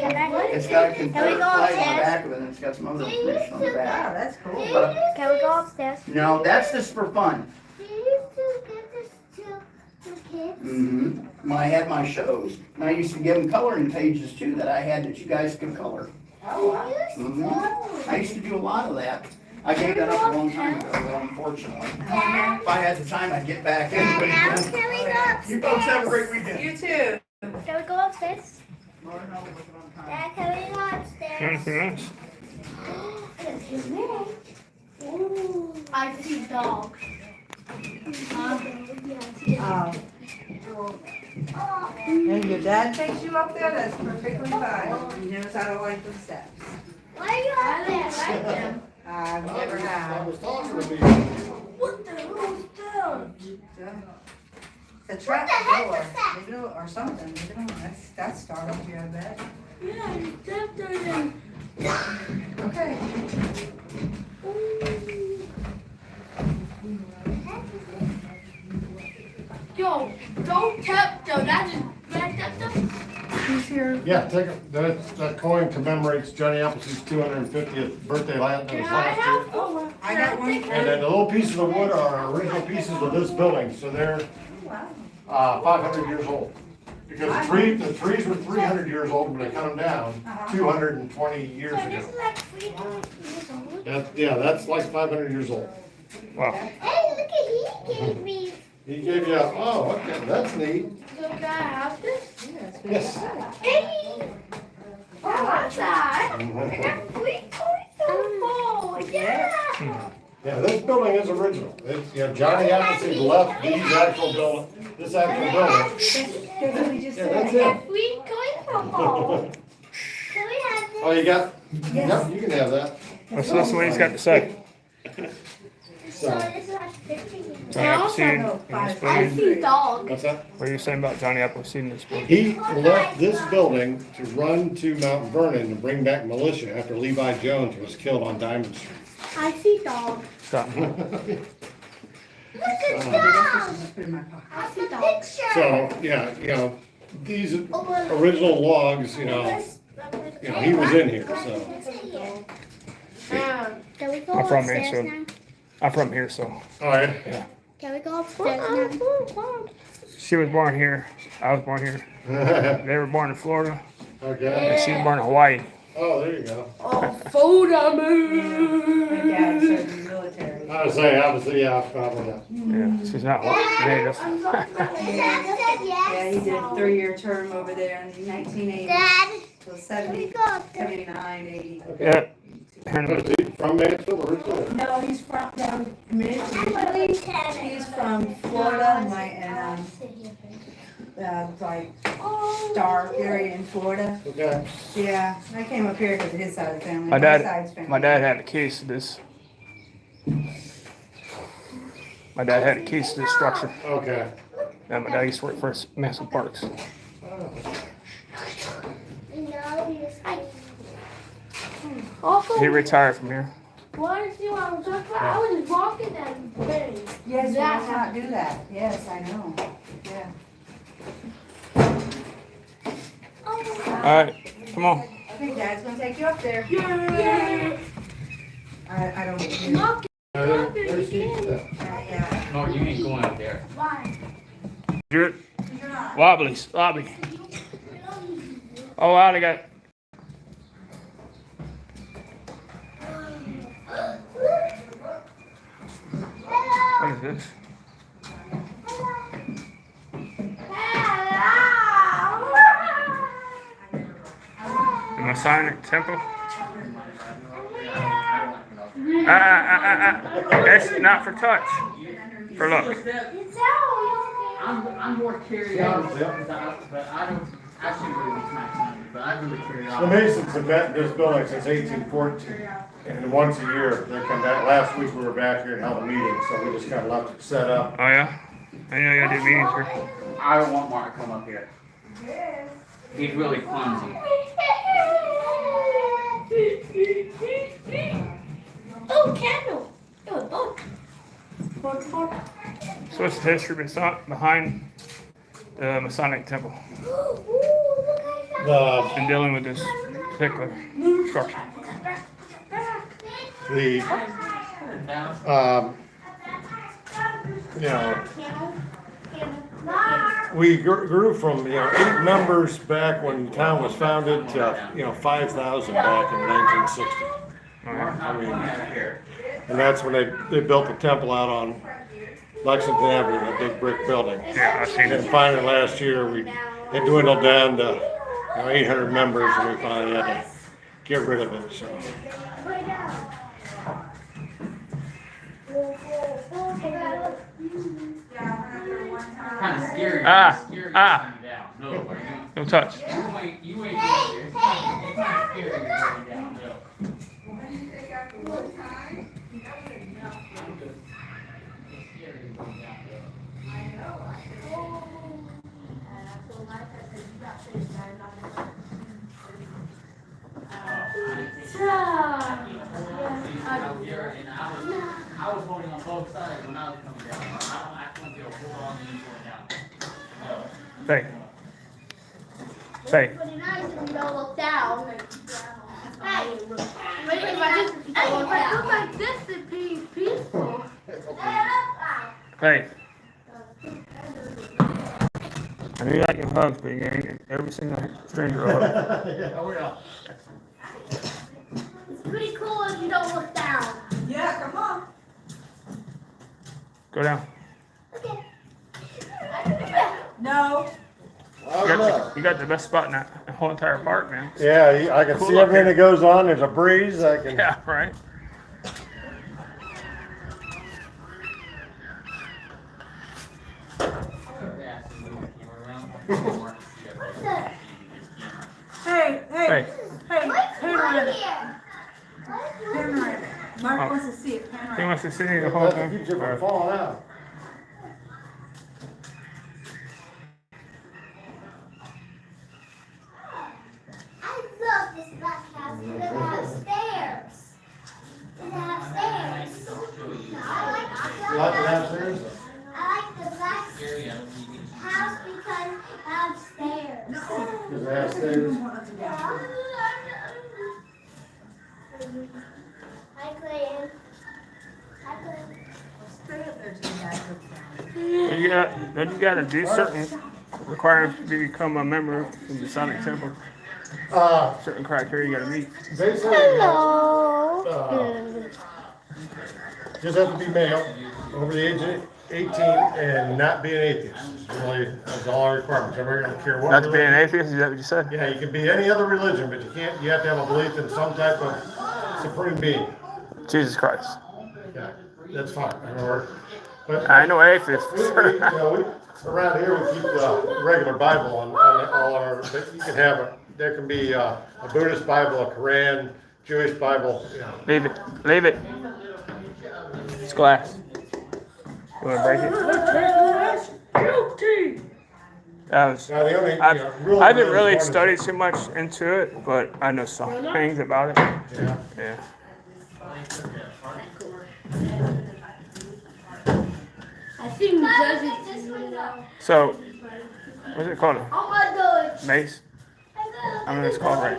L: It's got a Confederate flag on the back of it, and it's got some other information on the back.
H: Wow, that's cool.
B: Can we go upstairs?
L: No, that's just for fun.
B: Do you used to get this to the kids?
L: Mm-hmm. When I had my shows, and I used to give them coloring pages too that I had that you guys could color.
B: Oh, wow.
L: Mm-hmm. I used to do a lot of that. I gave that up a long time ago, though, unfortunately. If I had the time, I'd get back in. But
B: Can we go upstairs?
L: you folks have a great weekend.
H: You too.
B: Can we go upstairs? Dad, can we go upstairs?
A: anything else?
B: I see dog.
H: And your dad takes you up there, that's perfectly fine. He knows how to like the steps.
B: Why are you up there?
H: I've never had.
B: What the hell is that?
H: It's a trap
B: What the heck
H: door,
B: is that?
H: maybe, or something. Maybe that's startled you, I bet.
B: Yeah, you stepped on it.
H: Okay.
B: Yo, don't tap though. That just tap them.
H: Who's here?
O: Yeah, take it. That coin commemorates Johnny Appleseed's 250th birthday last year.
B: Oh,
H: I got one.
O: And then the little pieces of wood are original pieces of this building, so they're 500 years old. Because the trees were 300 years old when they cut them down 220 years
B: So this
O: ago.
B: is like 300 years old.
O: That's like 500 years old.
A: Wow.
B: Hey, look at he gave me.
O: He gave you, oh, okay, that's neat.
B: So can I have this?
O: Yes.
B: Hey! I want that. I got free toys on the ball. Yeah!
O: Yeah, this building is original. It's, Johnny Appleseed left this actual building.
H: That's what we just
O: Yeah,
H: said.
O: that's
B: I
O: it.
B: got free toys on the ball. Can we have this?
O: Oh, you got? Yep, you can have that.
A: Let's listen to what he's got to say.
B: So this is like 50 years.
A: Johnny Appleseed in this
B: I
A: building.
B: see dog.
O: What's that?
A: What are you saying about Johnny Appleseed in this building?
O: He left this building to run to Mount Vernon to bring back militia after Levi Jones was killed on Diamond Street.
B: I see dog.
A: Stop.
B: Look at dog. I see dog.
O: So, yeah, these original logs, he was in here, so.
B: Can we go
A: I'm from
B: upstairs
A: Mansfield.
B: now?
A: I'm from here, so.
O: All right.
A: Yeah.
B: Can we go upstairs now?
A: She was born here. I was born here. They were born in Florida.
O: Okay.
A: And she was born in Hawaii.
O: Oh, there you go.
B: Oh, photo move.
H: My dad served in the military.
O: I was saying, obviously, yeah, probably not.
A: Yeah, she's not native.
H: Yeah, he did a 3-year term over there in the 1980s.
B: Dad.
H: So 70, 79, 80.
A: Yeah.
O: Was he from Mansfield originally?
H: No, he's from down originally. He's from Florida, like Stark area in Florida.
O: Okay.
H: Yeah, I came up here because of his side of the family.
A: My
H: side's
A: dad,
H: family.
A: my dad had a case of this. My dad had the keys to the structure.
O: Okay.
A: And my dad used to work for Mansfield Parks. He retired from here.
B: Why did you want to talk about? I was just walking that day.
H: Yes, you must not do that. Yes, I know. Yeah.
A: Alright, come on.
H: Okay, Dad's gonna take you up there.
B: Yeah.
H: I don't get you.
B: Walk
C: No, you ain't going up there.
B: Why?
A: Good. Wobbly. Oh wow, they got. What is this? The Masonic Temple? That's not for touch. For look.
G: I'm more curiosity, but I don't. I shouldn't really be smacking, but I'm really curious.
O: The Masons have been in this building since 1814, and once a year they come back. Last week we were back here and held a meeting, so we just kind of left it set up.
A: Oh yeah? I know you gotta do meetings here.
G: I don't want Mark to come up here. He's really clumsy.
B: Oh, candle. It was both.
A: So what's the history behind the Masonic Temple? In dealing with this particular structure.
O: We grew from 8 members back when the town was founded to 5,000 back in 1960. And that's when they built the temple out on Lexington Avenue, that big brick building.
A: Yeah, I've seen it.
O: And finally last year it dwindled down to 800 members, and we finally had to get rid of it. So.
G: Kind of scary. No,
A: don't touch.
G: You ain't going there. It's kind of scary going down. No. I was holding on both sides when I was coming down. I couldn't feel hold on and going down.
A: Say.
B: But it's nice if you don't look down. Hey, if I look like this, it'd be peaceful.
A: Hey. I know you like your hugs, but you ain't every single stranger a hug.
B: It's pretty cool if you don't look down.
H: Yeah, come on.
A: Go down.
B: Okay.
H: No.
A: You got the best spot in that whole entire park, man.
O: Yeah, I can see everything that goes on. There's a breeze.
A: Yeah, right.
H: Hey,
A: Hey.
H: Mark wants to see it.
A: He wants to see the whole thing.
O: Keeps you from falling out.
B: I love this blockhouse because it has stairs. It has stairs. I like the blockhouse. I like the blockhouse because it has stairs.
O: Does it have stairs?
B: Hi, Clayton. Hi, Clayton.
A: Then you gotta do certain requirements to become a member of the Masonic Temple. Certain criteria you gotta meet.
B: Hello.
O: Just have to be male, over the age of 18, and not be an atheist. That's all our requirements. Everybody don't care what.
A: Not to be an atheist, is that what you said?
O: Yeah, you can be any other religion, but you have to have a belief in some type of supreme being.
A: Jesus Christ.
O: Yeah, that's fine.
A: I know atheists.
O: Around here we keep the regular Bible on all our. You can have there can be a Buddhist Bible, a Quran, Jewish Bible.
A: Leave it. It's glass. You want to break it? That was,
O: Now, the only,
A: I haven't really
O: important
A: studied too much into it, but I know some things about it.
O: Yeah.
A: Yeah.
B: I think the judges
A: So, what's it called?
B: Oh my God.
A: Mace? I don't know what it's called right.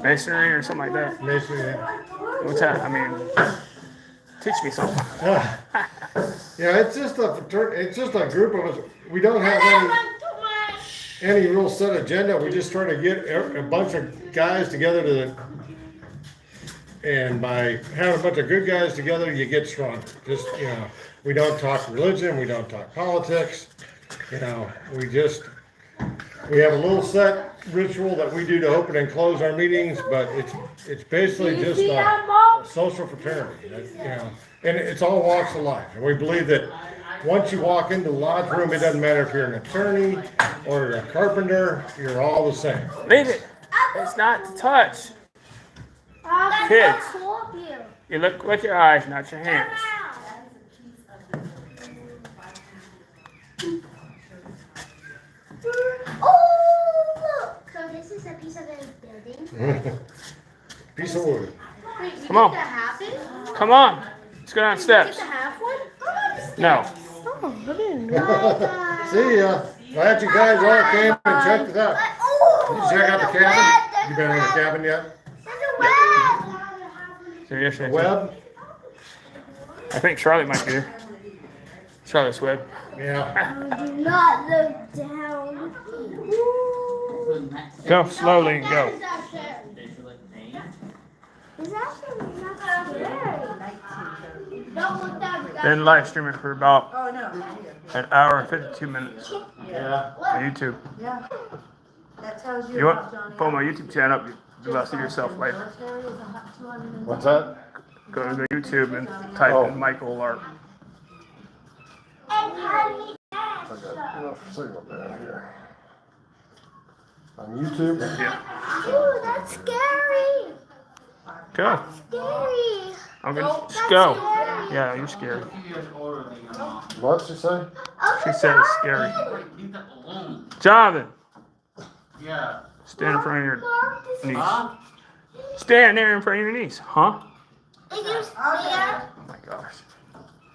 A: Masonry or something like that.
O: Masonry, yeah.
A: What's that? I mean, teach me something.
O: Yeah, it's just a group of us. We don't have any real set agenda. We just try to get a bunch of guys together and by having a bunch of good guys together, you get stronger. Just, we don't talk religion, we don't talk politics, we have a little set ritual that we do to open and close our meetings, but it's basically just a social fraternity, and it's all walks of life. And we believe that once you walk into the lodge room, it doesn't matter if you're an attorney or a carpenter, you're all the same.
A: Leave it. It's not to touch. Kids, you look with your eyes, not your hands.
B: Oh, look! So this is a piece of a building.
O: Piece of wood.
B: Wait,
A: Come on. Come on. Let's go downstairs. No.
O: See ya. Glad you guys all came and checked it out. Did you check out the cabin? You been in the cabin yet?
A: So yesterday.
O: Web?
A: I think Charlotte might be there. Charlotte's Web.
O: Yeah.
B: Do not look down.
A: Go slowly and go.
B: It's actually not scary. Don't look down.
A: Been live streaming for about
H: Oh, no.
A: an hour and 52 minutes
O: Yeah.
A: on YouTube.
H: Yeah. That tells you
A: You
H: about
A: want
H: Johnny.
A: pull my YouTube channel up? You'll see yourself later.
O: What's that?
A: Go to YouTube and type in Michael Lark.
O: I got enough signal down here. On YouTube?
A: Yeah.
B: Ooh, that's scary.
A: Go.
B: Scary.
A: I'm gonna just go. Yeah, you're scary.
O: What'd she say?
A: She said it's scary. Jonathan,
G: Yeah.
A: stand in front of your niece. Stand there in front of your niece, huh?
B: Is you scared?
A: Oh my gosh.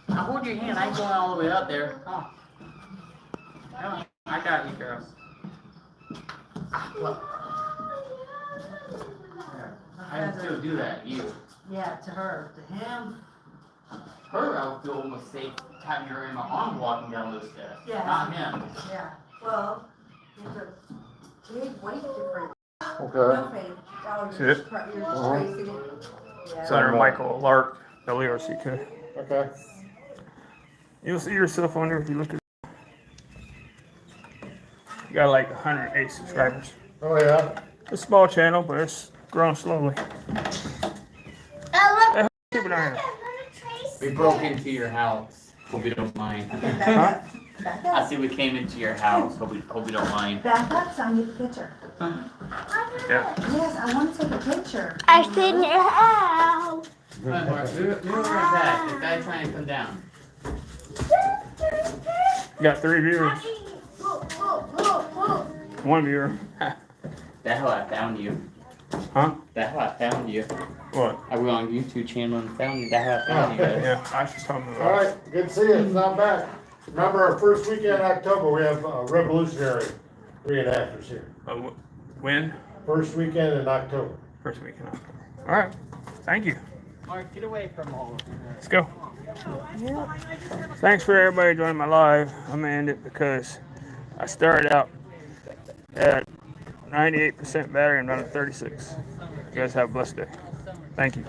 G: I hold your hand. I ain't going all the way up there. Come on. Come on. I got you, girl. Look. I would still do that. You.
H: Yeah, to her. To him.
G: Her, I would feel almost safe having her in my arm walking down those steps.
H: Yeah.
G: Not him.
H: Yeah. Well, there's a big weight difference.
O: Okay.
H: No faith. Oh,
A: See
H: you're
A: it?
H: just tracing it. Yeah.
A: It's under Michael Lark, L-E-R-C-K.
O: Okay.
A: You'll see yourself on there if you look at. You got like 108 subscribers.
O: Oh, yeah?
A: It's a small channel, but it's growing slowly. Hey, people down here.
G: We broke into your house. Hope you don't mind.
A: Huh?
G: I see we came into your house. Hope you don't mind.
H: Back up so I can get the picture.
A: Yeah.
H: Yes, I want to take a picture.
B: I sit in your house.
G: We're right back. The guy's trying to come down.
A: You got 3 viewers. 1 viewer.
G: That's how I found you.
A: Huh?
G: That's how I found you.
A: What?
G: I went on YouTube channel and found you. That's how I found you guys.
A: Yeah, I just told me
O: All right, good to see you. It's not bad. Remember our first weekend in October, we have revolutionary reenactors here.
A: When?
O: First weekend in October.
A: First week in October. All right. Thank you.
G: Mark, get away from all of them.
A: Let's go. Thanks for everybody joining my live. I'm gonna end it because I started out at 98% battery and I'm at 36. You guys have a blessed day. Thank you.